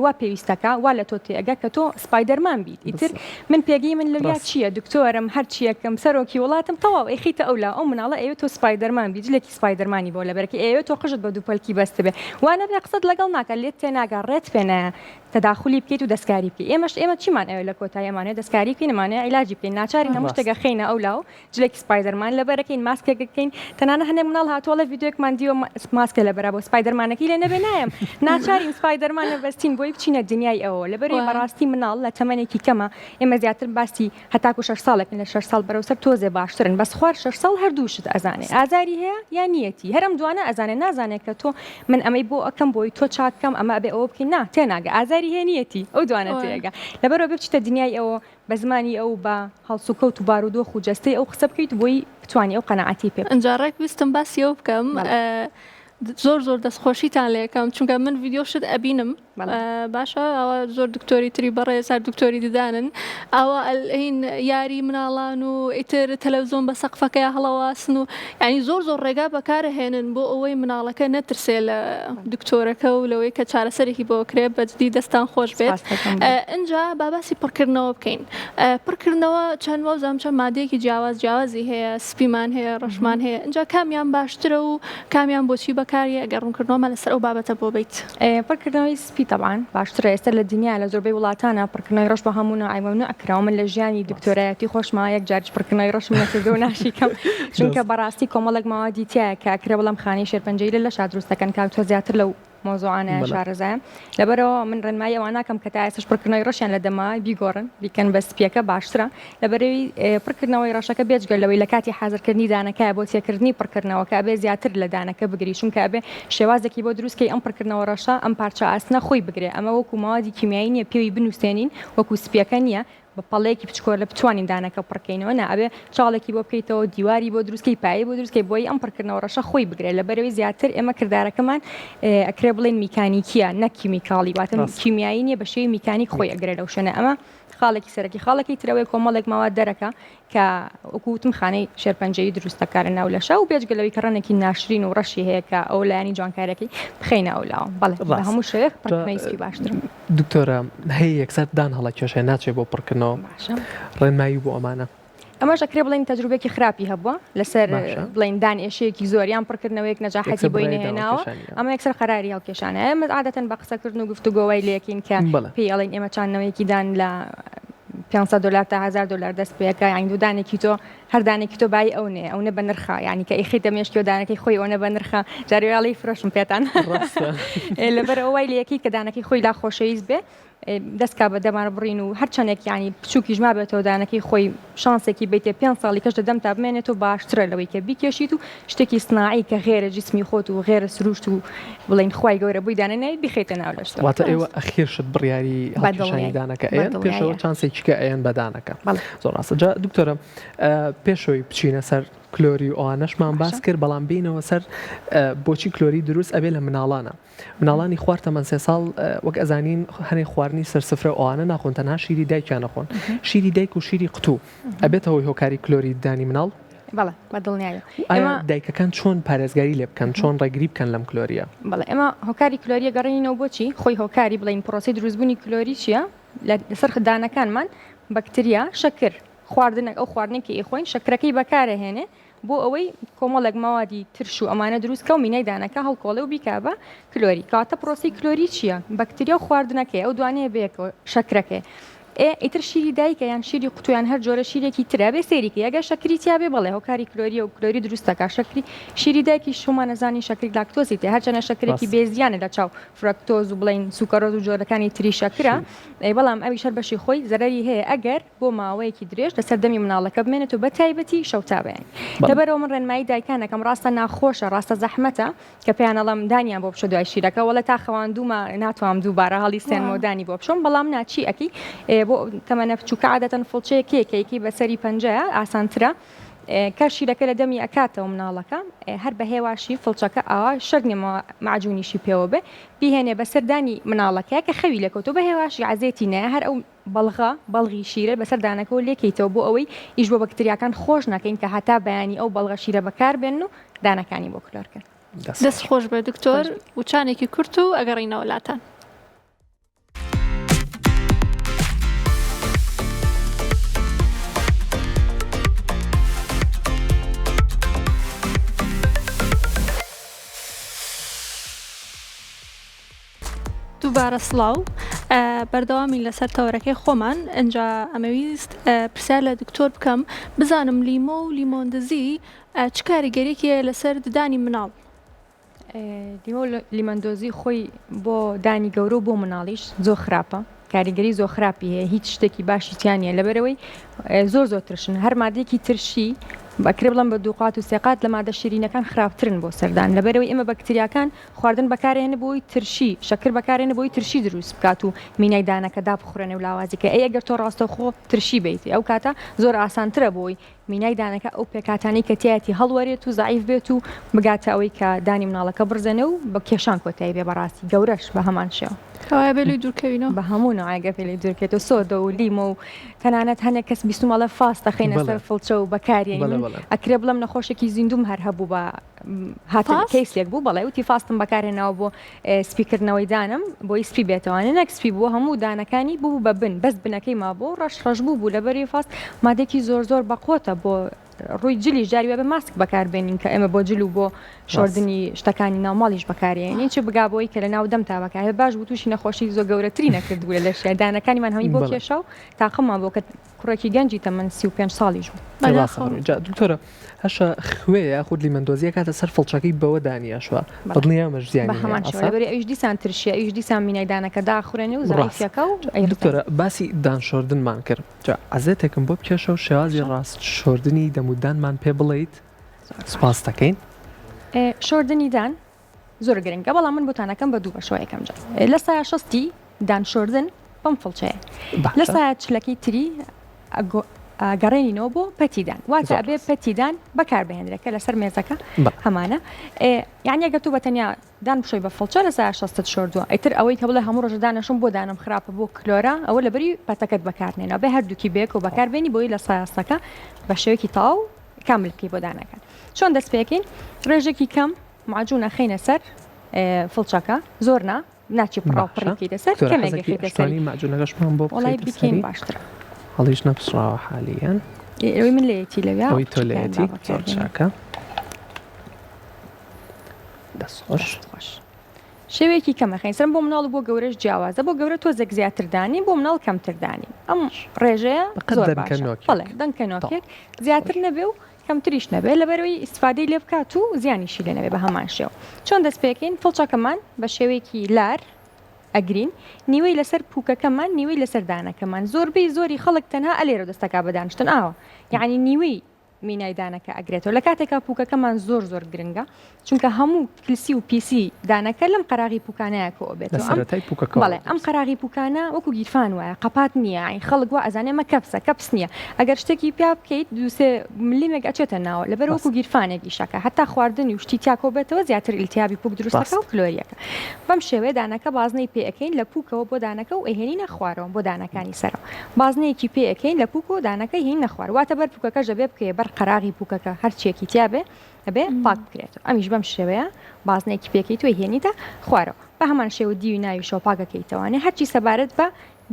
وا پێویستەکە وا لە تۆ تێگە کە تۆ سپایدەرمان بیت ئیتر من پێگەی من لەویا چییە دکتۆرم هەر چیەکەم سەرۆکی وڵاتم تەواو ئەخیتە ئەولا ئەو مناڵە ئەوێت تۆ سپایدەرمان بیت جلێکی سپایدەرمانی بۆ لەبەرکە ئەوێت تۆ قژت بە دووپەلکی بەستە بێ وانە بێ قسەت لەگەڵ ناکە لێت تێناگە ڕێت پێنایە تەداخلی بکەیت و دەستکاری بکەیت ئێمە چیمان ئەوێ لە کۆتایی ئەمانێت دەستکاری بکەین ئەمانێ عیلاجی بکەین ناچارین هەموو شتێک خەینە ئەولاو جلێکی سپایدەرمان لەبەرەکەین ماسکێکەکەین تەنانە هەندێک مناڵ هاتووە لە ڤیدیۆکمان دیوە ماسکە لەبەرا بۆ سپایدەرمانەکەی لێ نەبێ نایەم ناچارین سپایدەرمان لەبەستین بۆی بچینە دنیای ئەوە لەبەرەوەی بەڕاستی مناڵ لە تەمەنێکی کەمە ئێمە زیاتر باسی هەتاکو 6 ساڵێکن لە 6 ساڵ بەرەوسەر تۆزێ باشترن بەس خوار 6 ساڵ هەردووشت ئەزانێ ئازاری هەیە یان نیەتی هەرم دوانە ئەزانێ نازانێت کە تۆ من ئەمەی بۆ ئەەکەم بۆی تۆ چاکەم ئەمە ئەبێ ئەوە بکەین نا تێناگە ئازاری هەیە نیەتی ئەو دوانە تێگە لەبەرەوە بچیتە دنیای ئەوە بە زمانی ئەو بە هەڵسوکەوت و بارودۆخ و جەستەی ئەو قسە بکەیت بۆی بتوانانی ئەو قەنەعەتی پێ ئەنجارێک ویستم باسی ئەو بکەم زۆر دەستخۆشیتان لێکم چونکە من ڤیدیۆشت ئەبینم باشە ئەوە زۆر دکتۆری تری بەڕێ سەر دکتۆری ددانن ئەوە ئەین یاری مناڵان و ئیتر تەلەڤیزۆن بە سەقفەکەی هەڵەواسن و ینی زۆر ڕێگا بەکارهێنن بۆ ئەوەی مناڵەکە نەترسێ لە دکتۆرەکە و لەوەی کە چارەسەرێکی بۆ کرێت بەجددی دەستان خۆش بێت ئەجا باباسی پڕکردنەوە بکەین پڕکردنەوە چەند وەزام چەند مادەیەکی جیاوازی هەیە سپیمان هەیە ڕەشمان هەیە ئەجا کامیان باشترە و کامیان بۆچی بەکاریە ئەگەر ڕوونکردنەوەمان لەسەر ئەو بابەتە بۆ بیت پڕکردنەوەی سپی طبعاً باشترە ئێستا لە دنیا لە زۆربەی وڵاتانە پڕکردنەوەی ڕەش بە هەموو ئایمەونە ئەکراوە من لە ژیانی دکتۆرایەتی خۆشمە یەک جارش پڕکردنەوەی ڕەشم نەکردو و ناشیکەم چونکە بەڕاستی کۆمەڵێک ماوەدی تایە کە ئەکرێ بەڵام خانەی شێرپەنجەی لە شاد دروستەکەن کاتۆ زیاتر لەو مۆزوعانە شارەزایە لەبەرەوە من ڕێنمایی ئەوە ناکەم کە تا ئێستش پڕکردنەوەی ڕەشیان لە دەمای بیگۆڕن بیکەن بە سپیەکە باشترە لەبەرەوەی پڕکردنەوەی ڕەشەکە بێجگەلەوەی لە کاتی حازرکردنی دانەکە بۆ تێکردنی پڕکردنەوە کە ئەبێ زیاتر لە دانەکە بگری چونکە ئەبێ شێوازێکی بۆ دروستکەی ئەم پڕکردنەوە ڕەشە ئەم پارچە ئاستنە خۆی بگرێ ئەمە وەکو ماوەدی کیمیایی نییە پێوی بنووسێنین وەکو سپیەکە نییە بە پەڵەیەکی بچکۆر لە بتوانین دانەکە پڕکەینەوە نابێ چاڵێکی بۆ بکەیتەوە دیواری بۆ دروستکەی پایی بۆ دروستکەی بۆی ئەم پڕکردنەوە ڕەشە خۆی بگرێت لە بەرەوەی زیاتر ئێمە کردارەکەمان ئەکرێ بڵێن میکانیکیە نەک کیمیکاڵی واتە کیمیایی نیە بە شێوی میکانیک خۆی ئەگرێت لەو شوێنە ئەمە خاڵێکی سەرەکی خاڵێکی ترەوەی کۆمەڵێک ماوە دەرەکە کە وەکوتم خانەی شێرپەنجەی دروستەکارە ناو لەشە و بێجگەلەوەی کە ڕەنێکی ناشرین و ڕەشی هەیە کە ئەو لایانی جوانکارەکەی بخەینە ئەولاوە بەڵێ بە هەموو شوێک پڕکردنەوەی باشتر دکتۆرە هەیە یەکسەر دان هەڵە کێشە ناچێت بۆ پڕکردنەوە ڕێنمایی بۆ ئەمانە ئەمەش ئەکرێ بڵین تەجروبێکی خراپی هەبووە لەسەر بڵین دان ئێشەیەکی زۆریان پڕکردنەوەیەک نەجاحەتی بۆی نهێناوە ئەمە یەکسەر قەراری هەڵکێشانە ئێمە عادەتەن بە قسەکردن و گفتوگۆوای لێکین کە پێی ئەڵین ئێمە چاندنەوەیەکی دان لە $500 تا $1000 دەست پێەکە یان دوودانێکی تۆ هەردانێکی تۆ بای ئەو نە بە نرخە ینی کە ئیخیتە مێشکی و دانەکەی خۆی ئەوە بە نرخە جاریاڵی فرۆشم پێتان لەبەر ئەوەی لەیەکی کە دانەکەی خۆی لا خۆشەویست بێ دەستکا بە دەمان بڕین و هەرچەندێک ینی بچووکی ژما بێتەوە دانەکەی خۆی شانسێکی بیتێ 5 ساڵی کەش دەدەم تا بمێنێت و باشترە لەوەی کە بیکێشیت و شتێکی سناعی کە غێرە جسمی خۆت و غێرە سروشت و بڵین خوای گەورە بووی دانەی بیخێتە ناو لەشتە واتە ئێوە ئەخیرشت بڕیاری هەڵکێشانی دانەکە ئەیان پێشەوە چانسێکیکە ئەیان بە دانەکە زۆر ڕاستە جا دکتۆرە پێشەوەی بچینە سەر کلۆری ئەوانەشمان باس کرد بەڵام بینەوە سەر بۆچی کلۆری دروست ئەبێ لە مناڵانە مناڵانی خواردەمەند 3 ساڵ وەک ئەزانین هەنێ خواردنی سەرسفرە ئەوانە ناخۆن تەنها شیری دایکیان نەخۆن شیری دایک و شیری قوتوو ئەبێتەوەی هۆکاری کلۆری دانی مناڵ بەڵێ بە دڵنیایە ئەمە دایکەکان چۆن پارێزگاری لێ بکەن چۆن ڕێگری بکەن لەم کلۆریە بەڵێ ئێمە هۆکاری کلۆریە گەڕێنینەوە بۆچی خۆی هۆکاری بڵین پرۆسی دروستبوونی کلۆری چییە لەسەر خدانەکانمان بەکتریا شەکر خواردنێک ئەو خواردنێکی ئێخۆین شەکرەکەی بەکارەهێنێ بۆ ئەوەی کۆمەڵێک ماوادی ترش و ئەمانە دروستکە و مینەی دانەکە هەڵکۆڵێ و بیکا بە کلۆری کاتە پرۆسی کلۆری چییە بەکتریا و خواردنەکەی ئەو دوانەیە بێکەوە شەکرەکەی ئیتر شیری دایکە یان شیری قوتویان هەر جۆرە شیرێکی ترە بێ سێریکە ئەگەر شەکری تیا بێ بڵێ هۆکاری کلۆری و کلۆری دروستەکە شەکری شیری دایکی شومان نەزانی شەکری لاکتۆزی تێ هەرچەنە شەکرێکی بێزیانە لە چاو فرەکتۆز و بڵین سوکەرۆز و جۆرەکانی تری شەکرە بەڵام ئەوی شەر بەشی خۆی زەرەری هەیە ئەگەر بۆ ماوەیەکی درێژ لەسەر دەمی مناڵەکە بمێنێت و بە تایبەتی شەوتابیان لەبەرەوە من ڕێنمایی دایکانەکەم ڕاستە ناخۆشە ڕاستە زەحمەتە کە پێیانەڵم دانیان بۆ بشە دوای شیرەکە وەڵە تا خەواندومە ناتوانم دووبارە هەڵی سێنمەدانی بۆ بشۆم بەڵام ناچی ئەکی بۆ تەمەنە چووکە عادەتەن فڵچەیە کێکێکی بەسەری پەنجەیە ئاسانترە کە شیرەکە لە دەمی ئەکاتەوە مناڵەکە هەر بە هێواشی فڵچەکە ئاوا شەرنی معجونیشی پێوە بێ بیهێنێ بەسەردانی مناڵەکە کە خەوی لەکەوتۆ بە هێواشی عزێتی نایە هەر ئەو بەڵغی شیرە بەسەردانەکەەوە لێکیتەوە بۆ ئەوەی ئیش بۆ بەکتریاکان خۆش نەکەین کە هەتا بەیانی ئەو بەڵغە شیرە بەکار بێن و دانەکانی بۆ کلۆرکە دەست خۆش بە دکتۆر وچانێکی کورت و ئەگەڕینەوە لاتان دووبارە سڵاو بەردەوامی لەسەر تەورەکەی خۆمان ئەنجا ئەمەویست پرسیار لە دکتۆر بکەم بزانم لیمۆ و لیمۆندزی چ کاریگەریەکیە لەسەر ددانی مناڵ. لیمەندۆزی خۆی بۆ دانی گەورە و بۆ مناڵیش زۆر خراپە، کاریگەری زۆر خراپی هەیە، هیچ شتێکی باشی تیانە لەبەرەوەی زۆر ترشن، هەر مادێکی ترشی بەکرێ بڵم بە دووقات و سێقات لە مادە شیرینەکان خراپترن بۆ سەردان، لەبەرەوەی ئێمە بەکتریاکان خواردن بەکارێنە بۆی ترشی، شەکر بەکارێنە بۆی ترشی دروست بکات و مینای دانەکە دابخورێنێ و لاوازیکە ئەگەر تۆ ڕاستەخۆ ترشی بیتی ئەو کاتە زۆر ئاسانترە بۆی مینای دانەکە ئەو پێکاتانی کە تایەتی هەڵوەرێت و زعیف بێت و بگاتە ئەوەی کە دانی مناڵەکە بڕزێنە و بە کێشان کۆتایی بێ بەڕاستی گەورەش بە هەمان شێوە. کەوایە بێلی دوورکەوینەوە بە هەموو نەوایگە پێلی دوورکێت و سۆدە و لیمە و تەنانەت هەنێک کەس بیستمەڵە فاستە خینە سەر فڵچە و بەکارێنی ئەکرێ بڵم نەخۆشێکی زیندوم هەر هەبوو بە هاتن کەیسێک بوو بەڵێ وتی فاستم بەکارێنەوە بۆ سپیکردنەوەی دانم بۆی سپی بێتەوانە نەکسپی بوو هەموو دانەکانی بوو بە بن بەس بنەکەی ما بۆ ڕەش بوو لەبەری فاست مادێکی زۆر بەقۆتە بۆ ڕووی جلی جاریوە بە ماسک بەکاربێنین کە ئێمە بۆ جل و بۆ شۆردنی شتەکانی ناوماڵیش بەکارێنین چ بگابەوەی کە لە ناو دەم تا بەکار باش بوو تووشی نەخۆشی زۆر گەورەتری نەکردووە لە شێدانەکانیمان هەمی بۆ کێشە و تاقەمان بۆ کە کوڕێکی گەنجی تەمەن 35 ساڵیش بوو. دکتۆرە هەشە خوێ خود لیمەندۆزیە کاتە سەر فڵچەکەی بەوە دانیاشوە بەڵنیا مەژزیانی بە هەمان شێوە ئەویش دیسان ترشیە ئەویش دیسان مینای دانەکە داخورێنێ و زڕافیەکە و دکتۆرە باسی دانشۆردنمان کرد عەزێتێکم بۆ بکێشە و شێوازی ڕاست شۆردنی دەمودانمان پێ بڵێیت سپاس دەکەین. شۆردنی دان زۆر گرنگە بەڵام من بۆتانەکەم بە دوو بەشەوە یەکەم جا لە سایە شەستی دانشۆردن بەم فڵچەیە لە سایە چلەکەی تری گەڕێنینەوە بۆ پەتیدان واتە ئەبێ پەتیدان بەکاربهێنرێکە لەسەر مێزەکە هەمانە یعنی ئەگەر تو بەتەنیا دان بشۆی بە فڵچە لە سایە شەستت شۆردووە ئیتر ئەوەی کە بڵێ هەموو ڕۆژە دانەشم بۆ دانم خراپە بۆ کلۆرە ئەوە لەبەری پەتەکەت بەکارنێنەوە بێ هەردووکی بێک و بەکاربێنی بۆی لە سایەستەکە بە شێوەیەکی تاو کامل بکەی بۆ دانەکان چۆن دەست پێکەین ڕێژێکی کەم معجونە خینە سەر فڵچەکە زۆر ناچی پڕاوپڕێکی دەسەر کەمێکی دەسەری معجونەکەشمان بۆ وڵای بکەین باشترە هەڵیش نەپسراوە حالیان ئەوی من لەیەتی لەوێ ئەوی تۆ لەیەتی زۆر چاکە دەستخۆش شێوەیەکی کەمەخین سرم بۆ مناڵ بۆ گەورەش جیاوازە بۆ گەورە تۆزێک زیاتردانی بۆ مناڵ کەمتردانی ئەم ڕێژەیە زۆر باشە دەنکەنۆکێک زیاتر نەبێ و کەمتریش نەبێ لەبەرەوەی ئیسفادەی لێ بکات و زیانیشی لێ نەبێ بە هەمان شێوە چۆن دەست پێکەین فڵچەکەمان بە شێوەیەکی لار ئەگرین نیوەی لەسەر پووکەکەمان نیوەی لەسەر دانەکەمان زۆربەی زۆری خەڵک تەنها ئەلێرە دەستەکە بەدانشتن ئاوە یعنی نیوەی مینای دانەکە ئەگرێتەوە لە کاتێکا پووکەکەمان زۆر گرنگە چونکە هەموو کلسی و پیسی دانەکە لەم قەراغی پوکانەیەکەوە بێتەوە بەڵێ ئەم قەراغی پوکانە وەکو گیرفان وایە قەپات نییە ئەین خەڵک وە ئەزانێ مە کەپس نییە ئەگەر شتێکی پیا بکەیت دووسێ ملیمێک ئەچێتە ناوە لەبەر وەکو گیرفانێکی شەکە هەتا خواردنی و شتی تیاکۆ بێتەوە زیاتر ئیلتیابی پوک دروستەکە و کلۆریەکە بەم شێوەیە دانەکە بازنەی پێەکەین لە پوکەوە بۆ دانەکە و ئەهێنی نەخوارەوە بۆ دانەکانی سەرەوە بازنەیەکی پێەکەین لە پوک و دانەکە هین نەخوار واتە بەر پوکەکە ژەبێ بکەیە بەر قەراغی پوکەکە هەرچێکی تیابێ ئەبێ پاک بکرێتەوە ئەمیش بەم شێوەیە بازنێکی پێکەیت و هێنیتە خوارەوە بە هەمان شێوە دیوی ناوی شەو پاکەکەیتەوانێ هەرچی سەبارەت بە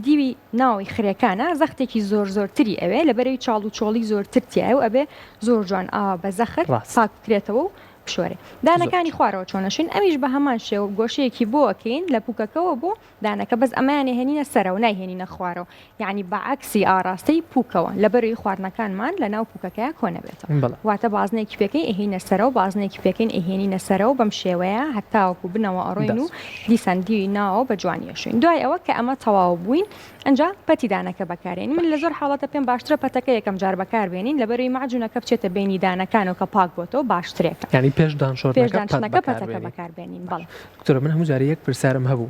دیوی ناوی خرێکانە زەختێکی زۆرتری ئەوێ لەبەرەوەی چاڵ و چۆڵی زۆرترتیایە و ئەبێ زۆر جوان ئاوا بە زەخر پاک بکرێتەوە و بشۆرێ دانەکانی خوارەوە چۆنەشین ئەمیش بە هەمان شێوە گۆشەیەکی بۆ ئەکەین لە پوکەکەەوە بۆ دانەکە بەس ئەمایانێ هێنینە سەرەوە نایهێنینە خوارەوە یعنی بەعکسی ئاراستەی پوکەوە لەبەروی خواردنەکانمان لە ناو پوکەکەیە کۆنەبێتەوە واتە بازنێکی پێکەی ئەهێنە سەرەوە بازنێکی پێکەین ئەهێنینە سەرەوە بەم شێوەیە هەتاوەکو بنەوە ئەڕۆین و دیسەندی ناوە بە جوانیەشوین دوای ئەوە کە ئەمە تەواو بووین ئەنجا پەتی دانەکە بەکارێنین من لە زۆر حاڵەتە پێم باشترە پەتەکە یەکەم جار بەکاربێنین لەبەروی معجونەکە بچێتە بینی دانەکانەوە کە پاک بۆتەوە باشترێکە یعنی پێش دانشۆردنەکە پەتەکە بەکاربێنین بەڵێ دکتۆرە من هەموو جارە یەک پرسیارم هەبوو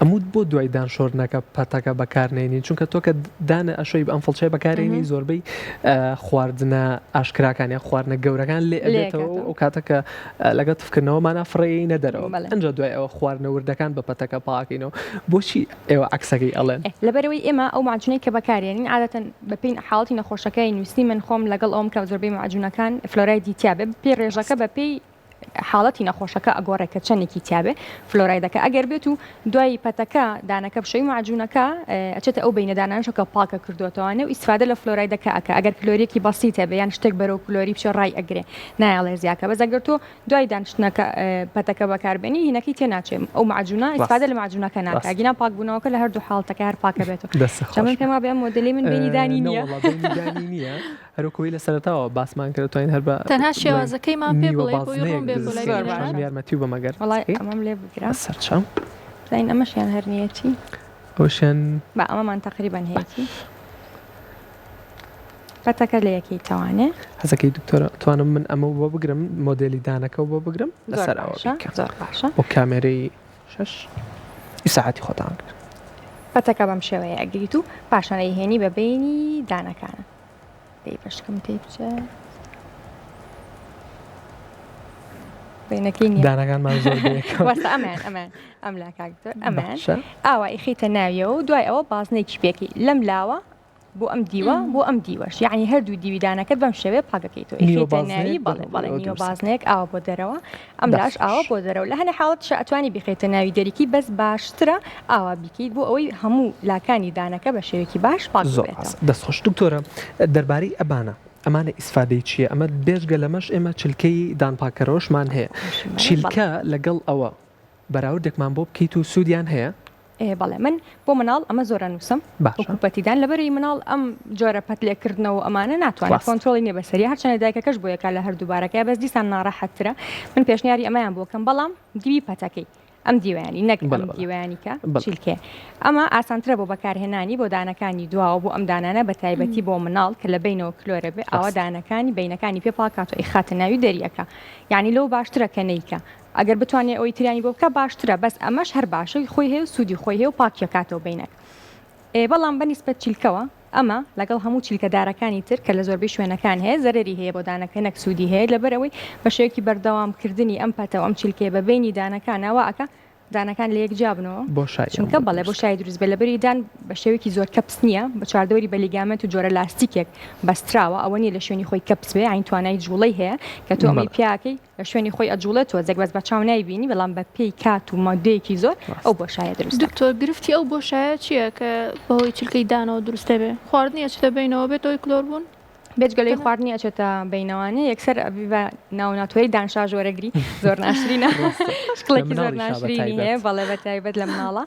ئەموود بۆ دوای دانشۆردنەکە پەتەکە بەکارنێنین چونکە تۆ کە دانە ئەشۆی ئەم فڵچەی بەکارێنی زۆربەی خواردنە ئاشکراکان یا خواردنە گەورەکان لێ ئەبێتەوە ئەو کاتەکە لەگەڵ تفکردنەوە فڕێی نەدەرەوە ئەنجا دوای ئەوە خواردنە وردەکان بە پەتەکە پاکەینەوە بۆچی ئێوە عکسەکەی ئەڵێن لەبەرەوەی ئێمە ئەو معجونەی کە بەکارێنین عادەتەن بەپێی حاڵەتی نەخۆشەکەی نووستی من خۆم لەگەڵ ئەوم کە زۆربەی معجونەکان فلۆرای دیتیا بێ پێی ڕێژەکە بەپێی حاڵەتی نەخۆشەکە ئەگۆڕێت کە چەندێکی تیاابێ فلۆرایدەکە ئەگەر بێت و دوای پەتەکە دانەکە بشەی معجونەکە ئەچێتە ئەو بینەدانانشەکە پاکە کردوتەوەوانە و ئیسفادە لە فلۆرایدەکە ئەکە ئەگەر کلۆریەکی بەسیتە بە یان شتێک بەرەو کلۆری بشە ڕای ئەگرێ نایڵێ زیاکە بەس ئەگەر تۆ دوای دانیشتنەکە پەتەکە بەکاربێنی هینەکەی تێ ناچێت ئەو معجونە ئیسفادە لە معجونەکە ناکە گینا پاکبوونەوەکە لە هەردوو حاڵتەکە هەر پاکە بێتەوە چەمن پێما بێ مۆدلی من بینیدانی نییە هەروکۆی لە سەرەتاوە باسمان کرد توانین هەر بە تەنها شێوازەکەیمان پێ بڵێ یارمەتی بە مەگەر ئەمەم لێ بگرا سەرچەم زین ئەمەشیان هەرنیەتی ئەوشیان بە ئەمەمان تقریبان هەیەی پەتەکە لە یەکی توانێ هەزەکەی دکتۆرە توانم من ئەمە بۆ بگرم مۆدلی دانەکە بۆ بگرم لەسەر زۆر باشە بۆ کامێرەی 6 ساعتی خۆتان کرد پەتەکە بەم شێوەیە ئەگریت و پاشانەی هێنی بە بینی دانەکانە دەی بەشکم تێ بچە بینەکەی دانەکانمان زۆر وەستە ئەمان ئەم لا کاکتۆر ئەمان ئاوا ئیخیتە ناویەوە و دوای ئەوە بازنێکی پێکی لەم لاوە بۆ ئەم دیوە بۆ ئەم دیوەش یعنی هەردوو دیویدانەکەت بەم شێوێ پاکەکەیتەوە ئیخیتە ناوی بەڵێ نیوە بازنێک ئاوا بۆ دەرەوە ئەم لاش ئاوا بۆ دەرەوە لە هەنێ حاڵەتش ئەتوانی بخێتە ناوی دەریکی بەس باشترە ئاوا بیکەیت بۆ ئەوەی هەموو لاکانی دانەکە بە شێوەیەکی باش پاک بێتەوە دەستخۆش دکتۆرە دەربارەی ئەبانە ئەمانە ئیسفادەی چییە ئەمە بێژگە لەمەش ئێمە چلکەی دانپاکەرەوەشمان هەیە چیلکە لەگەڵ ئەوە بەراوردێکمان بۆ بکەیت و سوودیان هەیە بەڵێ من بۆ مناڵ ئەمە زۆرە نووسم پەتیدان لەبەری مناڵ ئەم جۆرە پەت لێکردنەوە ئەمانە ناتوانێت کۆنتترۆلی نێ بەسەری هەرچەنە دایکەکەش بۆ یەکە لە هەردوو بارەکە بەس دیسان ناڕەحەتترە من پێشنیاری ئەمەیان بۆکەم بەڵام دیوی پەتەکەی ئەم دیوانی نەک دیوانیکە چیلکێ ئەمە ئاسانترە بۆ بەکارهێنانی بۆ دانەکانی دواوە بۆ ئەم دانانە بە تایبەتی بۆ مناڵ کە لە بینەوە کلۆرە بێ ئەوە دانەکانی بینەکانی پێ پاکاتەوە ئیخاتە ناوی دەریەکە یعنی لەو باشترە کە نەیکە ئەگەر بتوانێت ئەوی تریانی بۆ بکە باشترە بەس ئەمەش هەر باشەی خۆی هەیە و سوودی خۆی هەیە و پاکیەکاتەوە بینەک بەڵام بەنیسبەت چیلکەوە ئەمە لەگەڵ هەموو چیلکەدارەکانی تر کە لە زۆربەی شوێنەکان هەیە زەرری هەیە بۆ دانەکە نەک سوودی هەیە لەبەرەوەی بە شێوەیەکی بەردەوامکردنی ئەم پەتەوە ئەم چیلکێ بە بینی دانەکانەوە ئەکە دانەکان لە یەک جابنەوە چونکە بەڵێ بۆ شای دروست بێ لەبەری دان بە شێوەیەکی زۆر کەپس نییە بە چواردەوەری بە لیگامنت و جۆرە لاستیکێک بەستراوە ئەوە نیە لە شوێنی خۆی کەپس بێ ئاین توانای جوڵەی هەیە کە تۆ ئەمەی پیاکەی لە شوێنی خۆی ئەجوڵێت تۆ زەک بەس بە چاو نایبینی بەڵام بە پێی کات و مادەیەکی زۆر ئەو بۆ شایە دروست دکتۆر گرفتی ئەو بۆ شایە چییە کە بەهۆی چلکەی دانەوە دروستە بێ خواردنی ئەچێتە بینەوە بێت ئەوی کلۆر بوون بێجگەلەی خواردنی ئەچێتە بینەوانە یەکسەر ئەبیبە ناوناتوەی دانشا ژۆرەگری زۆر ناشرینە شکڵێکی زۆر ناشرینی هەیە بەڵێ بە تایبەت لە مناڵە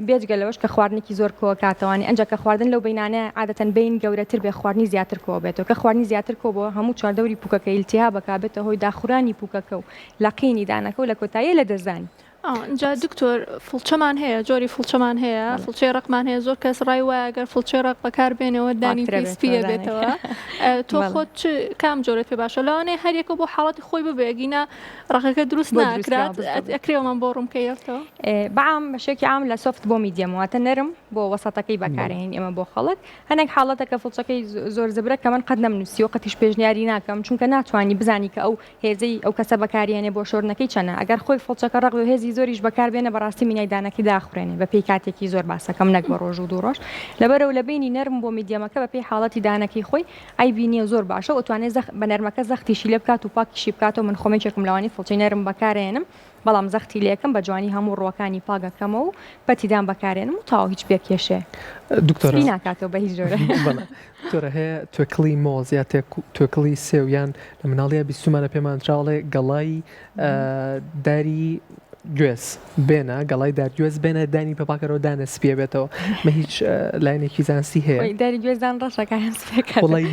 بێجگەلەوەش کە خواردنێکی زۆر کۆکاتەوانی ئەنج کە خواردن لەو بینانە عادەتەن بین گەورەتر بێ خواردنی زیاتر کۆ بێتەوە کە خواردنی زیاتر کۆ بۆ هەموو چواردەوری پوکەکە ئیلتیها بەکابێتە هۆی داخورانی پوکەکە و لەقینی دانەکە و لە کۆتاییە لە دەزانی اینجا دکتۆر فڵچەمان هەیە جۆری فڵچەمان هەیە فڵچەی ڕقمان هەیە زۆر کەس ڕای وایە ئەگەر فڵچەی ڕق بەکاربێنەوە دانی پێ بێتەوە تۆ خۆت کام جۆرت پێ باشە لەوانێ هەرێکە بۆ حاڵەتی خۆی ببێگینە ڕقەکە دروست ناکرات ئەکرێوەمان بۆ ڕوومکەیەوە بەعام بەشێکی عام لە سۆفت بۆ میدیەمەوەتە نەرم بۆ وەسەتەکەی بەکارهێن ئێمە بۆ خەڵک هەنێک حاڵەتەکە فڵچەکەی زۆر زبرە کە من قەت نەمنووسی و قەتیش پێشنیاری ناکەم چونکە ناتوانانی بزانی کە ئەو هێزەی ئەو کەسە بەکارهێنێ بۆ شۆرنەکەی چەنە ئەگەر خۆی فڵچەکە ڕق و هێزی زۆریش بەکاربێنە بەڕاستی مینای دانەکەی داخورێنێ بە پێی کاتێکی زۆر باسەکەم نەک بە ڕۆژ و دوو ڕۆژ لەبەرەوە لە بینی نەرم بۆ میدیەمەکە بە پێی حاڵەتی دانەکەی خۆی ئایبینیە زۆر باشە ئەتوانێت بە نەرمەکە زەختیشی لێ بکات و پاکیشی بکاتەوە من خۆمێکێکم لەوانی فڵچەی نەرم بەکارێنم بەڵام زەختی لێکم بە جوانی هەموو ڕوەکانی پاگەکەمە و پەتیدان بەکارێنم و تاوا هیچ پێکێشێ دکتۆری ناکاتەوە بە هیچ جۆرە دکتۆرە هەیە توێکڵی مۆز یا توێکڵی سێویان لە مناڵیە بیستمانە پێمانراڵێ گەڵای داری گوێز بێنە گەڵای دارگوێز بێنە دانی پێپاکەرەوە دانە سپێ بێتەوە مە هیچ لاینێکی زانستی هەیە داری گوێزدان ڕەشەکان خۆی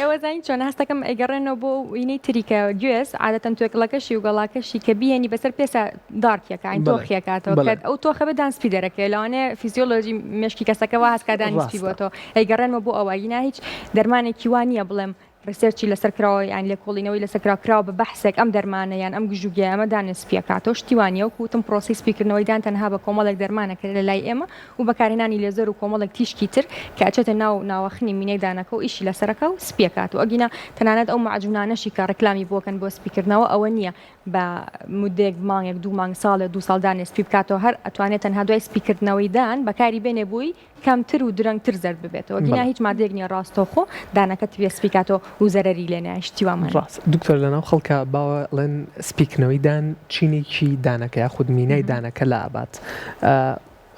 ئەوە زانی چۆن هەستەکەم ئەگەڕێنەوە بۆ وینەی تریکە گوێز عادەتەن توێکڵەکەشی و گەڵاکەشی کە بیێنی بەسەر پێسە دارکیەکە ئاین تۆخیەکاتەوە ئەو تۆخە بە دانسپی دەرەکەی لەوانێ فیزیۆلۆژی مشکی کەسەکەەوە هەسکا دانیسپی بۆتەوە ئەیگەڕێنەوە بۆ ئەوەینا هیچ دەرمانێکی وانە بڵێم ڕسێرچی لەسەرکراوە یان لە کۆڵینەوەی لەسەرکراوە بە بەحسێک ئەم دەرمانە یان ئەم گژوگە ئەمە دانسپیەکاتەوە شتیوانیە و کوتم پرۆسی سپیکردنەوەی دان تەنها بە کۆمەڵێک دەرمانەکە لە لای ئێمە و بەکارهێنانی لێزەر و کۆمەڵێک تیشکی تر کە ئەچێتە ناوەخنی مینەی دانەکە و ئیشی لەسەرەکە و سپیەکات و ئەگینا تەنانەت ئەو معجونانەشی کە ڕێکلامی بۆکەن بۆ سپیکردنەوە ئەوە نییە بە مودێک مانگێک 2 مانگ ساڵە 2 ساڵدان سپی بکاتەوە هەر ئەتوانێت تەنها دوای سپیکردنەوەی دان بەکاری بێنێ بووی کەمتر و درەنگتر زەرد ببێتەوە گینا هیچ مادەیەک نیە ڕاستەوخۆ دانەکەت پێ سپیکاتەوە و زەرەری لێنە شتیوامان ڕاست دکتۆر لەناو خەڵکە باوەڵێن سپیکردنەوەی دان چینێکی دانەکە یا خود مینای دانەکە لە ئابات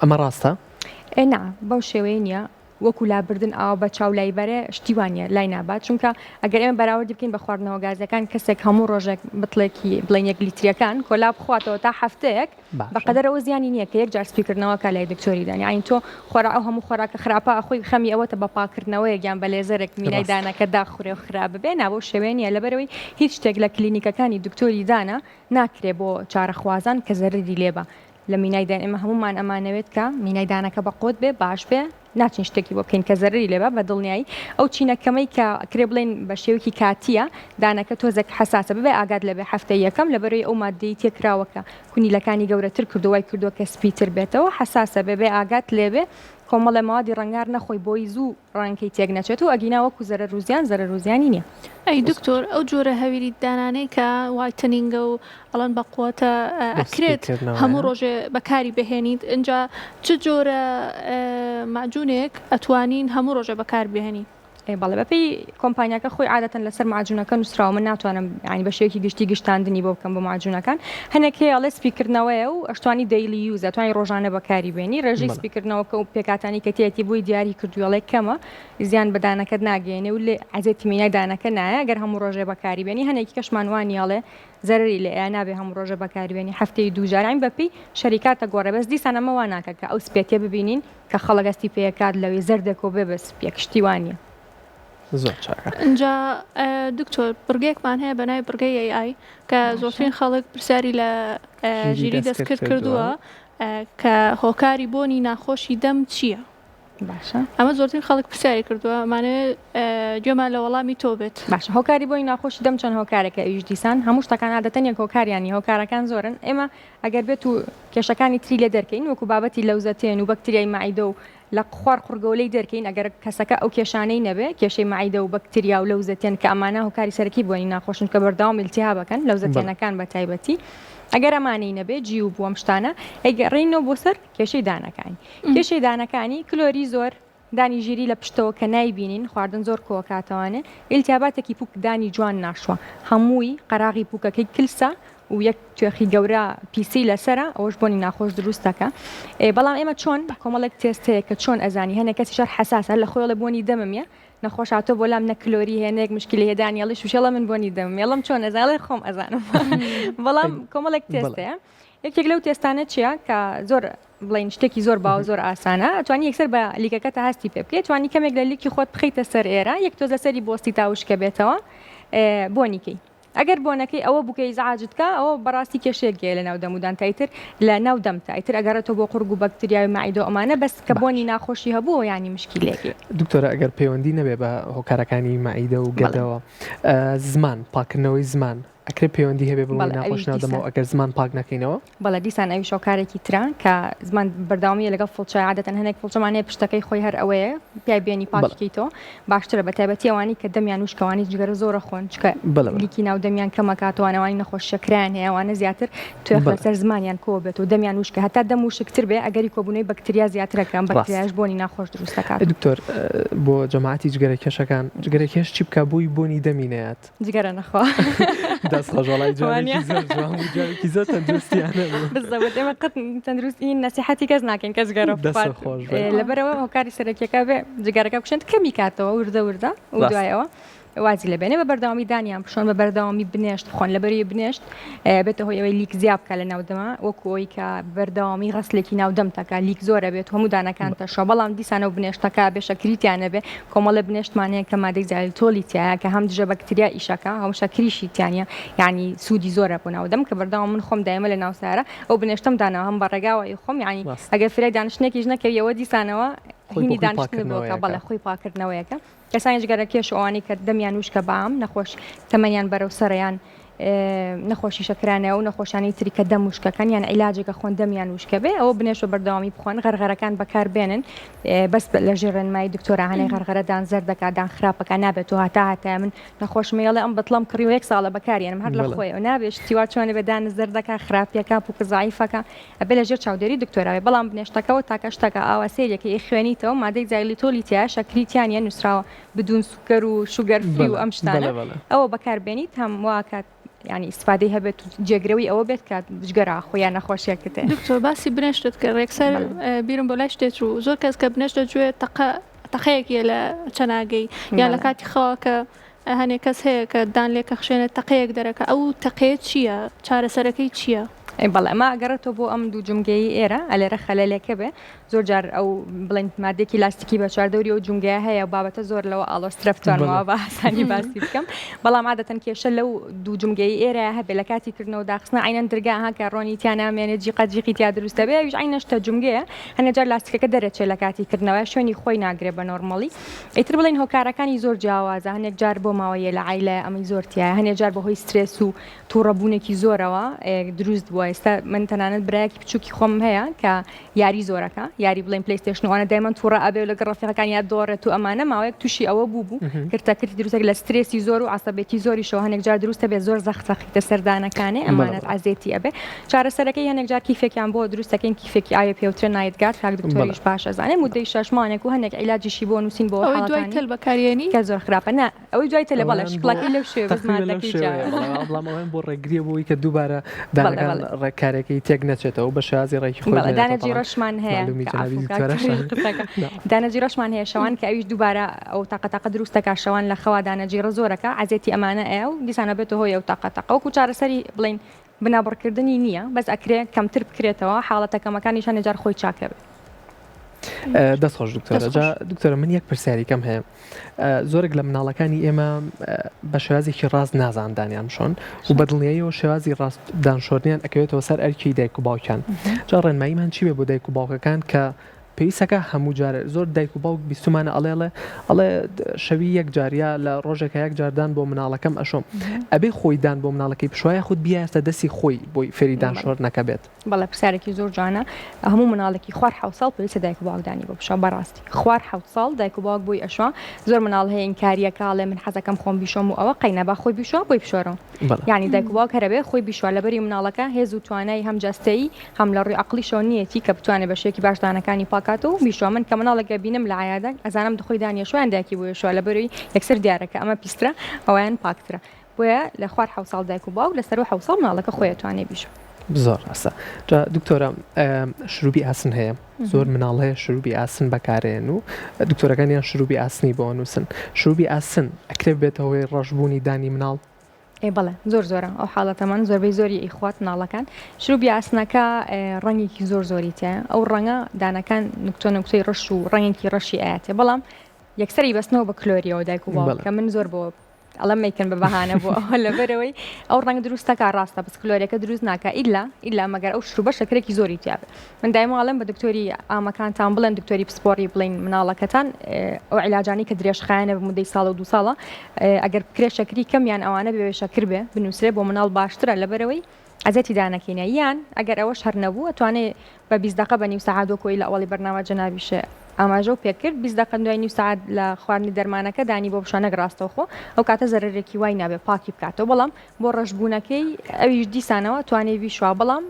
ئەمە ڕاستە؟ نا بەو شێوەیە نییە وەکو لابردن ئاوا بە چاولایبەرە شتیوانە لای نابات چونکە ئەگەر ئێمە بەراوردی بکەین بە خواردنەوە گازەکان کەسێک هەموو ڕۆژێک بڵێکی بڵێن یەک لیتریەکان کۆلا بخواتەوە تا هەفتەیەک بەقەدەرەوە زیانی نییە کە یەک جار سپیکردنەوەکە لای دکتۆری دانی ئاین تۆ خۆرا ئەو هەموو خۆراکە خراپە ئەخۆی خەمی ئەوەتە بە پاکردنەوەیە گیان بە لێزەرێک مینای دانەکە داخورێ و خراپ ببێ ناوە شێوەیە نیە لەبەرەوەی هیچ شتێک لە کلینیکەکانی دکتۆری دانا ناکرێ بۆ چارەخوازان کە زەرری لێبە لە مینای دان ئێمە هەمومان ئەمانەوێت کە مینای دانەکە بە قۆت بێ باش بێ ناچین شتێکی بۆ بکەین کە زەرری لێبە بە دڵنیایی ئەو چینەکەمەی کە کرێ بڵێن بە شێوکی کاتیە دانەکە تۆزێک حساسە ببێ ئاگاد لەبێ هەفتەی یەکەم لەبەرەوەی ئەو مادەی تێکراوەکە کونیلەکانی گەورەتر کردووای کردووە کە سپیتر بێتەوە حساسە بێ ئاگات لێبێ کۆمەڵە ماوەدی ڕەنگار نەخۆی بۆی زوو ڕەنکەی تێک نەچێت و ئەگینا وەکو زەرە ڕوزیانی نییە ئەی دکتۆر ئەو جۆرە هەویری دانانەی کە وایتنینگە و ئەڵەن بە قووەتە ئەکرێت هەموو ڕۆژێ بەکاری بهێنیت اینجا چ جۆرە ماجونێک ئەتوانین هەموو ڕۆژە بەکار بهێنی بەڵێ بەپی کۆمپانیاکە خۆی عادەتەن لەسەر ماجونەکە نووسراوە من ناتوانم ینی بە شێوکی گشتی گشتاندنی بۆ بکەم بە ماجونەکان هەنێک هەیە سپیکردنەوەیە و ئەشتوانی دەیلی یوز ئەتوانی ڕۆژانە بەکاری بێنی ڕێژەی سپیکردنەوەکە و پێکاتانی کە تێتی بووی دیاری کردووەڵێ کەمە زیان بە دانەکەت ناگەێنێ و لێ عزێتی مینای دانەکە نایە گەر هەموو ڕۆژێ بەکاری بێنی هەنێکی کەشمانوانیاڵێ زەرری لێ ئەیان نابێ هەموو ڕۆژە بەکاری بێنی هەفتەی دووجارین بەپی شەریکاتە گۆڕێ بەس دیسان ئەمەوە ناکە کە ئەو سپێتێ ببینین کە خەڵەگەستی پێکات لەوێ زەردێکۆ بێ بە سپێکشتیوانە اینجا دکتۆر بڕگەیەکمان هەیە بە ناوی بڕگەی AI کە زۆرترین خەڵک پرسیاری لە ژیری دەستکرد کردووە کە هۆکاری بۆنی ناخۆشی دەم چییە؟ باشە ئەمە زۆرترین خەڵک پرسیاری کردووە مانێ گوێمان لە وەڵامی تۆ بێت باشە هۆکاری بۆی ناخۆشی دەم چەند هۆکارێکە ئەویش دیسان هەموو شتەکان عادەتەن یەک هۆکاریانی هۆکارەکان زۆرن ئێمە ئەگەر بێت و کێشەکانی تری لێ دەرکەین وەکو بابەتی لەوزەتێن و بەکتریای مەعیدە و لە خوار قورگەولەی دەرکەین ئەگەر کەسەکە ئەو کێشانەی نەبێ کێشەی مەعیدە و بەکتریا و لەوزەتێن کە ئەمانە هۆکاری سەرەکی بۆنی ناخۆشن کە بەردەوام التیهابەکەن لەوزەتێنەکان بە تایبەتی ئەگەر ئەمانەی نەبێ جی و بووەم شتانە ئەیگەڕینەوە بۆ سەر کێشەی دانەکانی کێشەی دانەکانی کلۆری زۆر دانی ژیری لە پشتەوە کە نایبینین خواردن زۆر کۆکاتەوانێ ئیلتیاباتێکی پوک دانی جوان ناشوە هەمووی قەراغی پوکەکەی کلسە و یەک توێخی گەورە پیسی لەسرە ئەوش بۆنی ناخۆش دروستەکە بەڵام ئێمە چۆن کۆمەڵێک تێستەیە کە چۆن ئەزانی هەنێک کەسی شەر حساسە لە خۆڵە بۆنی دەمەمیە نەخۆشاتۆ بۆ لام نەکلۆری هێنێک مشکلی هێدانیاڵی شوشەڵە من بۆنی دەم ێڵم چۆن ئەزانڵێ خۆم ئەزانم بەڵام کۆمەڵێک تێستەیە یەکێک لەو تێستانە چییە کە زۆر بڵین شتێکی زۆر باو زۆر ئاسانە ئەتوانی یەکسەر بە لیکەکەتە هەستی پێ بکەیت توانی کەمێک لە لیکی خۆت بخیتە سەر ئێرە یەک تۆ لەسەری بۆستی تاوشکە بێتەوە بۆنیکەی ئەگەر بۆنەکەی ئەوە بکەی زعاجتکە ئەوە بەڕاستی کێشێک گەیە لە ناودەمودان تایتر لە ناودەم تایتر ئەگەرێتۆ بۆ قورگ و بەکتریای مەعیدە ئەمانە بەس کە بۆنی ناخۆشی هەبوو ینی مشکلێکی دکتۆرە ئەگەر پەیوەندی نەبێ بە هۆکارەکانی مەعیدە و گەدەوە زمان پاکردنەوەی زمان ئەکرێ پەیوەندی هەبێ بڵێ ناخۆش ناودەمەوە ئەگەر زمان پاک نەکەینەوە بەڵە دیسان ئەوی شۆکارێکی تران کە زمان بەرداوامیە لەگەڵ فڵچای عادەتەن هەنێک فڵچەمانەیە پشتەکەی خۆی هەر ئەوەیە پیای بێنی پاکیکەیتەوە باشترە بە تایبەتی ئەوانی کە دەمیان وشکەوانی جگەرە زۆرە خۆن چکە لیکی ناو دەمیان کەمەکاتوانەوانی نەخۆش شەکران هەیە ئەوانە زیاتر توێ سەر زمانیان کۆ بێت و دەمیان وشکە هەتا دەم وشکتر بێ ئەگەری کۆبوونەوەی بەکتریا زیاترەکەم بەکتریاش بۆنی ناخۆش دروستەکات دکتۆر بۆ جەماعەتی جگەرە کێشەکان جگەرە کێش چی بکە بووی بۆنی دەمینێت جگەرە نەخوا دەست خەژەڵای جوانێکی زۆر تەندروستیانە بزەوت ئێمە قەت تەندروستی نەسیحەتی کەس ناکەین کەس گەرە لەبەرەوە هۆکاری سەرەکیەکە بێ جگەرەکە بشێن کەمی کاتەوە وردە و دوایەوە وازی لە بێنێ بە بەردەوامی دانیان پشۆن بە بەردەوامی بنێشت بخۆن لەبەری بنێشت بێتە هۆی ئەوەی لیک زیاب بکە لە ناودەما وەکو ئەوی کە بەردەوامی غەسلێکی ناودەم تاکە لیک زۆرە بێت هەموو دانەکانتە شۆ بەڵام دیسانە و بنێشتەکە بێشەکریتیانە بێ کۆمەڵە بنێشتمانەیە کە مادەی زایل تۆلی تایە کە هەم دژە بەکتریا ئیشەکە هەم شەکریشی تیانە یعنی سوودی زۆرە بۆ ناودەم کە بەردەوام من خۆم دایمە لە ناوسارە ئەو بنێشتم داناوە هەم بەڕێگاوەی خۆم یعنی ئەگەر فرای دانیشتێکیش نەکەویەوە دیسانەوە هینی دانیشتنەوەکە بەڵێ خۆی پاکردنەوەیەکە کەسانی جگەرە کێش ئەوانی کە دەمیان وشکە بام نەخۆش تەمەنیان بەرەو سەریان نەخۆشی شەکرانەوە و نەخۆشانی تری کە دەم وشکەکان یان عیلاجێکە خۆن دەمیان وشکە بێ ئەوە بنێشە بەردەوامی بخۆن غەرغەرەکان بەکاربێنن بەس لە ژێر ڕێنمایی دکتۆرە هەنێ غەرغەرەدان زەر دەکاتدان خراپەکە نابێت و هەتا من نەخۆشمەیەڵێ ئەم بەتڵم کڕی و 1 ساڵە بەکارێنم هەر لە خۆی و نابێت تیوا چۆنە بێدان زەر دەکات خراپیەکە پوکە زعیفەکە ئەبێ لە ژێر چاودێری دکتۆراوێ بەڵام بنێشتەکەەوە تاکە شتەکە ئاواسێریەکە خوێنیتەوە مادەی زایلیتۆلی تیا شەکریتیانە نووسراوە بدون سوکەر و شوگەر فری و ئەم شتانە ئەوە بەکاربێنیت هەم واکات ینی ئیسفادەی هەبێت و جێگرەوەی ئەوە بێت کات ژگەرا خۆیان نەخۆشیەکەتێ دکتۆر باسی بنێشتت کە ڕێکسەر بیرم بۆ لای شتێت و زۆر کەس کە بنێشت دەجوێت تەقەیەکیە لە چەناگەی یان لە کاتی خەواکە هەنێک کەس هەیە کە دان لێکە خشێنێت تەقەیەک دەرەکە ئەو تەقەیە چییە چارەسەرەکەی چییە؟ بەڵێ ئەمە ئەگەڕێتەوە بۆ ئەم دوو جمگەی ئێرە ئەلێرە خەلەلێکە بێ زۆر جار ئەو بڵێن مادێکی لاستیکی بە چواردەوری ئەو جونگەیە هەیە بابەتە زۆر لەوە ئالۆسترەفتوانەوە بە ئاسانی باسی بکەم بەڵام عادەتەن کێشە لەو دوو جمگەی ئێرە هەبێ لە کاتی کردنەوە داخستنە عینەن دەرگا هاکە ڕۆنی تیانامێنێت جیقی تیا دروستە بێ ویش عینە شتە جمگەیە هەنێجار لاستیکەکە دەرەچێت لە کاتی کردنەوە شوێنی خۆی ناگرێ بە نۆرمەڵی ئیتر بڵێن هۆکارەکانی زۆر جیاوازە هەنێک جار بۆ ماوەیە لە عیلە ئەمەی زۆرتیایە هەنێک جار بەهۆی سترێس و تووڕەبوونێکی زۆرەوە دروست بووە ئێستا من تەنانەت برایەکی بچووکی خۆم هەیە کە یاری زۆرەکە یاری بڵێن پلیستێشنوانە دایمەن تووڕە ئەبێ لەگە ڕەفیقەکان یا دۆڕێت و ئەمانە ماوەیەک تووشی ئەوە بوو کردتەکردی دروستێک لە سترێسی زۆر و عسەبێتی زۆری شەوە هەنێک جار دروستە بێت زۆر زەخسەخیتە سەردانەکانێ ئەمانەت عزێتی ئەبێ چارەسەرەکەی هەنێک جار کیفێکیان بۆ دروستەکەین کیفێکی ئایا پێوترە نایەتگات کاک دکتۆریش باش ئەزانێ مودەی 6 مانێک و هەنێک عیلاجیشی بۆ نووسین بۆ دوای تل بەکارێنی کە زۆر خراپە نا ئەوەی دوای تل بەڵێ شکڵەکەی لەو شوێ بەڵام ئەوەن بۆ ڕێگریە بۆی کە دووبارە دانەکان ڕێکارێکی تێک نەچێتەوە بە شازی ڕێکی خۆی دانەجی ڕەشمان هەیە دانەجی ڕەشمان هەیە شەوان کە ئەویش دووبارە ئەو تاقەتاقە دروستەکە شەوان لە خەوا دانەجی ڕە زۆرەکە عزێتی ئەمانە ئەو دیسانە بێتە هۆی ئەو تاقەتاقە وەکو چارەسەری بڵین بنابڕکردنی نییە بەس ئەکرێ کەمتر بکرێتەوە حاڵەتەکەمەکانیشان نەجار خۆی چاکە بێت دەستخۆش دکتۆرە من یەک پرسیاریکەم هەیە زۆرێک لە مناڵەکانی ئێمە بە شێوازێکی ڕاست نازاندانیان شۆن و بەدڵنیاییەوە شێوازی ڕاست دانشۆردنیان ئەکەوێتەوە سەر ئەرکی دایک و باوکیان جا ڕێنماییمان چی بێ بۆ دایک و باوکەکان کە پێویستەکە هەموو جارە زۆر دایک و باوک بیستمانە ئەڵێ شەوی یەک جاریە لە ڕۆژێکە یەک جاردان بۆ مناڵەکەم ئەشۆم ئەبێ خۆیدان بۆ مناڵەکەی پشوایە خودت بیایستە دەستی خۆی بۆی فێری دانشۆردنەکە بێت بەڵێ پرسیارێکی زۆر جوانە هەموو مناڵێکی خوار 7 ساڵ پێویستە دایک و باوکدانی بۆ بشە بەڕاستی خوار 7 ساڵ دایک و باوک بۆی ئەشوا زۆر مناڵ هەیە ئینکاریەکەڵێ من حەزەکەم خۆم بیشۆم و ئەوە قەینە با خۆی بیشوە بۆی بشۆرەوە یعنی دایک و باوک هەرەبێ خۆی بیشوە لەبەری مناڵەکە هێز و توانای هەم جەستەیی هەم لە ڕووی عەقلی شۆنیەتی کە بتوانێت بە شێوەیەکی باش دانەکانی پاکاتەوە بیشوە من کە مناڵێکە بینم لە عیادە ئەزانم دخۆی دانیە شویان دایکی بۆیە شوە لەبەروی یەکسەر دیارەکە ئەمە پیسترە ئەویان پاکترە بۆیە لە خوار 7 ساڵ دایک و باوک لەسەر 7 ساڵ مناڵەکە خۆی توانێت بیشوە زۆر ئاسا جا دکتۆرە شروبی ئاسن هەیە زۆر مناڵ هەیە شروبی ئاسن بەکارێن و دکتۆرەکانیان شروبی ئاسنی بۆ نووسن شروبی ئاسن ئەکرێ بێتەوەی ڕەشبوونی دانی مناڵ بەڵێ زۆرە ئەو حاڵەتەمان زۆربەی زۆری ئیخوات ناڵەکان شروبی ئاسنەکە ڕەنگێکی زۆری تایە ئەو ڕەنگە دانەکان نکتۆی ڕەش و ڕەنگێکی ڕەشی ئاەتێ بەڵام یەکسەری بەستنەوە بە کلۆریەوە دایک و باوکە من زۆر بۆ ئەڵە میکن بە بەهانە بۆ ئەوە لەبەرەوەی ئەو ڕەنگ دروستەکە ڕاستە بەس کلۆریەکە دروست ناکە ئیلا مەگەر ئەو شروبە شەکرێکی زۆری تیاابێت من دایماڵم بە دکتۆری ئامەکانتان بڵێن دکتۆری پسپۆری بڵین مناڵەکەتان ئەو عیلاجانی کە درێژخایەنە بە مودەی ساڵ و 2 ساڵە ئەگەر بکرێ شەکری کەمیان ئەوانە بێ شەکر بێ بنووسێ بۆ مناڵ باشترە لەبەرەوەی ئەزەتی دانەکەینە یان ئەگەر ئەوەش هەر نەبوو توانێت بە 20 دقە بە نیو سەعات کۆی لە ئەوڵی بەرنامە جەنابیشە ئاماژە و پێکرد 20 دقە دوای نیو ساعت لە خواردنی دەرمانەکە دانی بۆ بشانە ڕاستەوخۆ ئەو کاتە زەرێکی وای نابێت پاکی بکاتەوە بەڵام بۆ ڕەشبوونەکەی ئەویش دیسانەوە توانێوی شوا بەڵام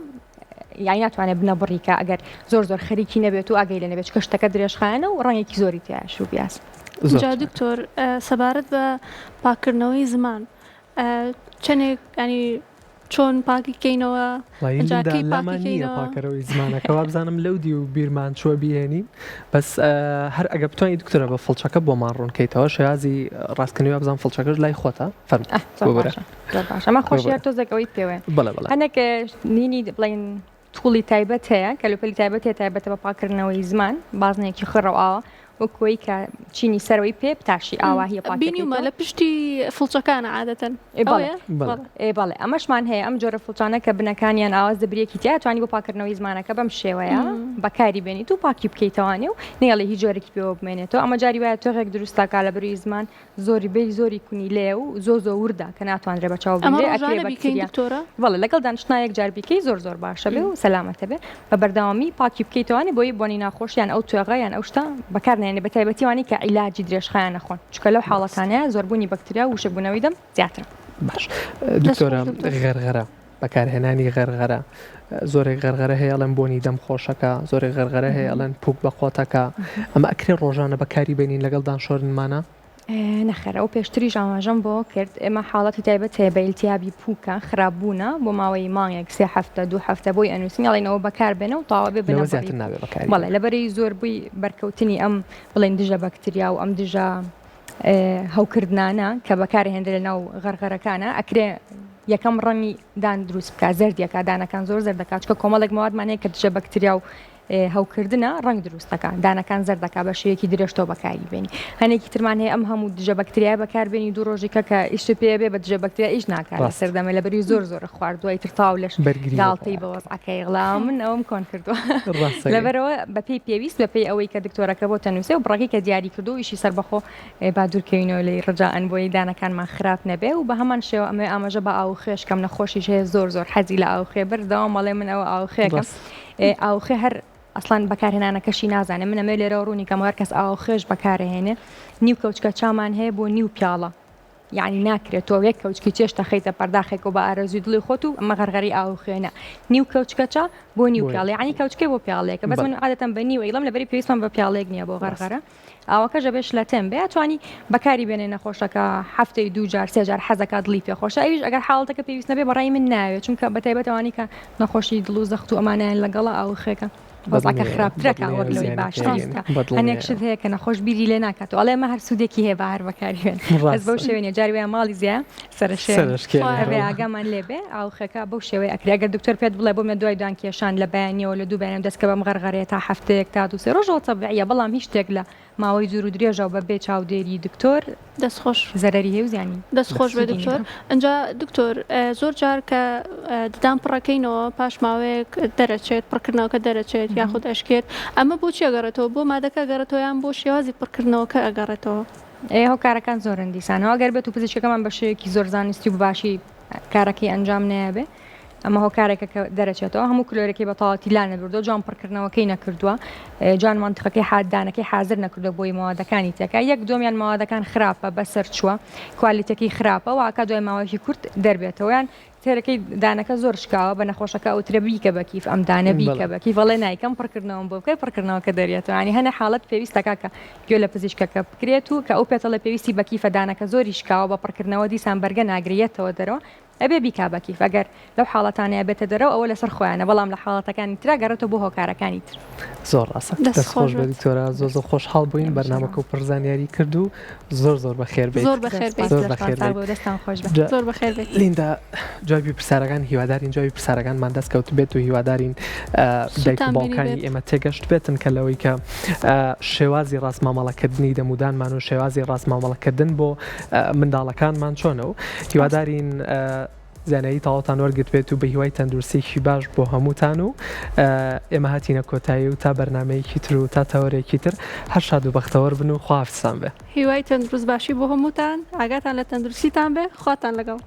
یای ناتوانێت بنە بڕیکە ئەگەر زۆر خەریکی نەبێت و ئاگەی لە نەبێت کەشتەکە درێژخایەنە و ڕەنگێکی زۆری تایە شروبی ئاسن جا دکتۆر سەبارەت بە پاکردنەوەی زمان چەندێک ینی چۆن پاکیکەینەوە پاکەرەوەی زمانەکەوا بزانم لەو دی و بیرمان چوە بێنی بەس هەر ئەگە بتوانانی دکتۆرە بە فڵچەکە بۆمان ڕوونکەیتەوە شێازی ڕاستکردنەوە بزانم فڵچەکەش لای خۆتە ئەمە خۆشیار تۆزەکەوەی پێوێ هەنێک نینی بڵین توڵی تایبەت هەیە کەلوپەلی تایبەت هەیە تایبەتە بە پاکردنەوەی زمان بازنێکی خڕەوەوە وەکوی کە چینی سەرەوەی پێ بتاشی ئاواهی بینیمە لە پشتی فڵچەکانە عادەتەن بەڵێ ئەمەشمان هەیە ئەم جۆرە فڵچانە کە بنەکانیان ئاواز دەبرێکی تیا توانی بۆ پاکردنەوەی زمانەکە بەم شێوەیە بەکاری بێنیت و پاکی بکەیتەوانێ و نێڵی هیچ جۆرەی پێوە بمێنێتەوە ئەمە جاری وایە تۆغێک دروستاکە لە بەروی زمان زۆری کونی لێ و زۆ وردا کە ناتوانرێ بە چاو بڵێ لەگەڵ دانیشتنایەک جاربیکەی زۆر باشە بێ و سەلامەتە بێ بە بەردەوامی پاکی بکەیتەوانێ بۆی بۆنی ناخۆشیان ئەو توێغەیان ئەو شتە بەکارنێنێ بە تایبەتیوانی کە عیلاجی درێژخایان نەخۆن چکە لەو حاڵەتانەیە زۆربوونی بەکتریا و وشەبوونەوەی دەم زیاترە. باش دکتۆرە غەرغەرە بەکارهێنانی غەرغەرە زۆرێک غەرغەرە هەیە ئەڵەن بۆنی دەم خۆشەکە زۆرێک غەرغەرە هەیە ئەڵەن پوک بە قۆتەکە ئەمە ئەکرێ ڕۆژانە بەکاری بێنین لەگەڵ دانشۆرنمانە؟ نەخێرە ئەو پێشتریش ئاماژەم بۆ کرد ئێمە حاڵەتی تایبەت هەیە بە ئیلتیابی پووکە خراپبوونە بۆ ماوەی مانگێک 3 هەفتە 2 هەفتە بۆی ئەنووسین ئەڵێنەوە بەکار بێنە و تاوا بێ بڵێ لەبەرەی زۆربووی بەرکەوتنی ئەم بڵێن دژە بەکتریا و ئەم دژە هەوکردانە کە بەکارهێنرێ لە ناو غەرغەرەکانە ئەکرێ یەکەم ڕەنی دان دروست بکە زەردیەکە دانەکان زۆر زەردەکات چکە کۆمەڵێک موادمانەیە کە دژە بەکتریا و هەوکردنە ڕنگ دروستەکە دانەکان زەردەکە بە شێوەیەکی درێژتەوە بەکاری بێنی هەنێکی ترمان هەیە ئەم هەموو دژە بەکتریای بەکاربێنی دوو ڕۆژێکە کە ئیش پێ بێ بە دژە بەکتریا ئیش ناکات لە سەردەمە لەبەری زۆر خواردووای ترتاو لەش گاڵتەی بەوەزعەکەی غڵا من ئەوم کۆن کردووە لەبەرەوە بەپێی پێویست بەپێی ئەوەی کە دکتۆرەکە بۆ تەنووسێ و بڕێکی کە دیاری کردو و ئیشی سەربەخۆ با دوورکەوینەوە لەی ڕجاءن بۆی دانەکانمان خراپ نەبێ و بە هەمان شێوە ئەمە ئاماژە بە ئاوخێش کەم نەخۆشیش هەیە زۆر حەزی لە ئاوخێ بەردەوام مەڵێ من ئەوە ئاوخێکم ئاوخێ هەر ئەسڵان بەکارهێنانەکەشی نازانێ من ئەمە لێرە ڕوونی کەم هەر کەس ئاوخێش بەکارهێنێ نیو کەوچکە چامان هەیە بۆ نیو پیاڵە یعنی ناکرێت تۆ یەک کەوچکی چێشتە خەیتە پەرداخێک و بە ئارەزوی دڵی خۆت و ئەمە غەرغەری ئاوخێنە نیو کەوچکە چا بۆ نیو پیاڵە یعنی کەوچکەی بۆ پیاڵەیەکە بەس من عادەتەن بە نیو ئەیڵم لەبەری پێویستمان بە پیاڵەیەک نییە بۆ غەرغەرە ئاوەکەژە بێش لە تێم بێ توانی بەکاری بێنێ نەخۆشەکە هەفتەی 2 جار 3 جار حەزەکە دڵی پێخۆشە ئەویش ئەگەر حاڵەتەکە پێویست نەبێ بەڕای من ناوێت چونکە بەتایبەتەوانی کە نەخۆشی دڵ و زەخت و ئەمانیان لەگەڵە ئاوخێکە وەزعەکە خراپترەکە وەک لەوەی باشترە هەنێک شت هەیە کە نەخۆش بیری لێ ناکاتەوە ئەڵێ ئەمە هەر سوودێکی هەیە بە هەر بەکاریێن بەس بەو شێوێنێ جاری وایە ماڵی زیە سەرشێبێ ئاگامان لێبێ ئاوخەکە بەو شێوەیە ئەکرێ ئەگەر دکتۆر پێت بڵێ بۆ منە دوای دانکێشان لە بەیانیەوە لە دوو بەیانەوە دەستکە بەم غەرغەرەیە تا هەفتەیەک تا 2 ڕۆژەوە تەبیعیە بەڵام هیچ شتێک لە ماوەی دوور و درێژە و بەبێ چاودێری دکتۆر دەستخۆش زەرەری هەیە و زیانی دەستخۆش بێ دکتۆر ئەنجا دکتۆر زۆر جار کە ددان پڕەکەینەوە پاش ماوەیەک دەرەچێت پڕکردنەوەکە دەرەچێت یاخود ئەشکێت ئەمە بۆچی ئەگەڕێتەوە بۆ مادەکە گەڕێتەوەیان بۆ شێوازی پڕکردنەوەکە ئەگەڕێتەوە هۆکارەکان زۆرن دیسانەوە گەر بێت و پزیشکەکەمان بە شێوەیەکی زۆر زانستی و باشی کارەکەی ئەنجام نایابێ ئەمە هۆکارێکە کە دەرەچێتەوە هەموو کلۆرەکەی بە تەواوەتی لا نەبردو جوان پڕکردنەوەکەی نەکردووە جوان مانتیقەکەی دانەکەی حازر نەکردو بۆی موادەکانی تێکە یەک دۆمیان موادەکان خراپە بەسەر چووە کوالیتەکەی خراپە و ئاکا دوای ماوەیەکی کورت دەربێتەوەیان تێرەکەی دانەکە زۆر شکاوە بە نەخۆشەکە ئەو ترەبیکە بەکیف ئەم دانە بیکە بەکیف بەڵێ نایکەم پڕکردنەوە بۆ بکەی پڕکردنەوەکە دەرێتەوە ینی هەنە حاڵەت پێویستەکە کە گوێ لە پزیشکەکە بکرێت و کە ئەو پێتەڵە پێویستی بەکیفە دانەکە زۆری شکاوە بە پڕکردنەوە دیسان بەرگە ناگرێتەوە دەرەوە ئەبێ بیکا بەکیف ئەگەر لەو حاڵەتانەیە بێتە دەرەوە ئەوە لەسەر خۆیانە بەڵام لە حاڵەتەکانی ترا گەڕێتەوە بۆ هۆکارەکانی تر زۆر ڕاستە دەستخۆش بە دکتۆرە زۆر خۆشحاڵ بووین بەرنامەکە و پرزانیاری کرد و زۆر بەخێر بێت دەستان خۆش زۆر بەخێر بێت لیندا جوابی پرسیارەکان هیوادارین جوابی پرسیارەکانمان دەستکەوت بێت و هیوادارین دایک و باوکانی ئێمە تێگەشت بێتن کە لەوەی کە شێوازی ڕاستمامەڵەکردنی دەمودانمان و شێوازی ڕاستمامەڵەکردن بۆ منداڵەکانمان چۆنە و هیوادارین زانایی تاڵتان وەرگرت بێت و بە هیوای تەندروستێکی باش بۆ هەمووتان و ئێمە هاتینە کۆتایی و تا بەرنامەیەکی تر و تا تەوەرێکی تر هەر شاد و بەختەوەر بن و خواحافزتان بێ هیوای تەندروست باشی بۆ هەمووتان ئاگاتان لە تەندروستیتان بێ خواتان لەگەڵ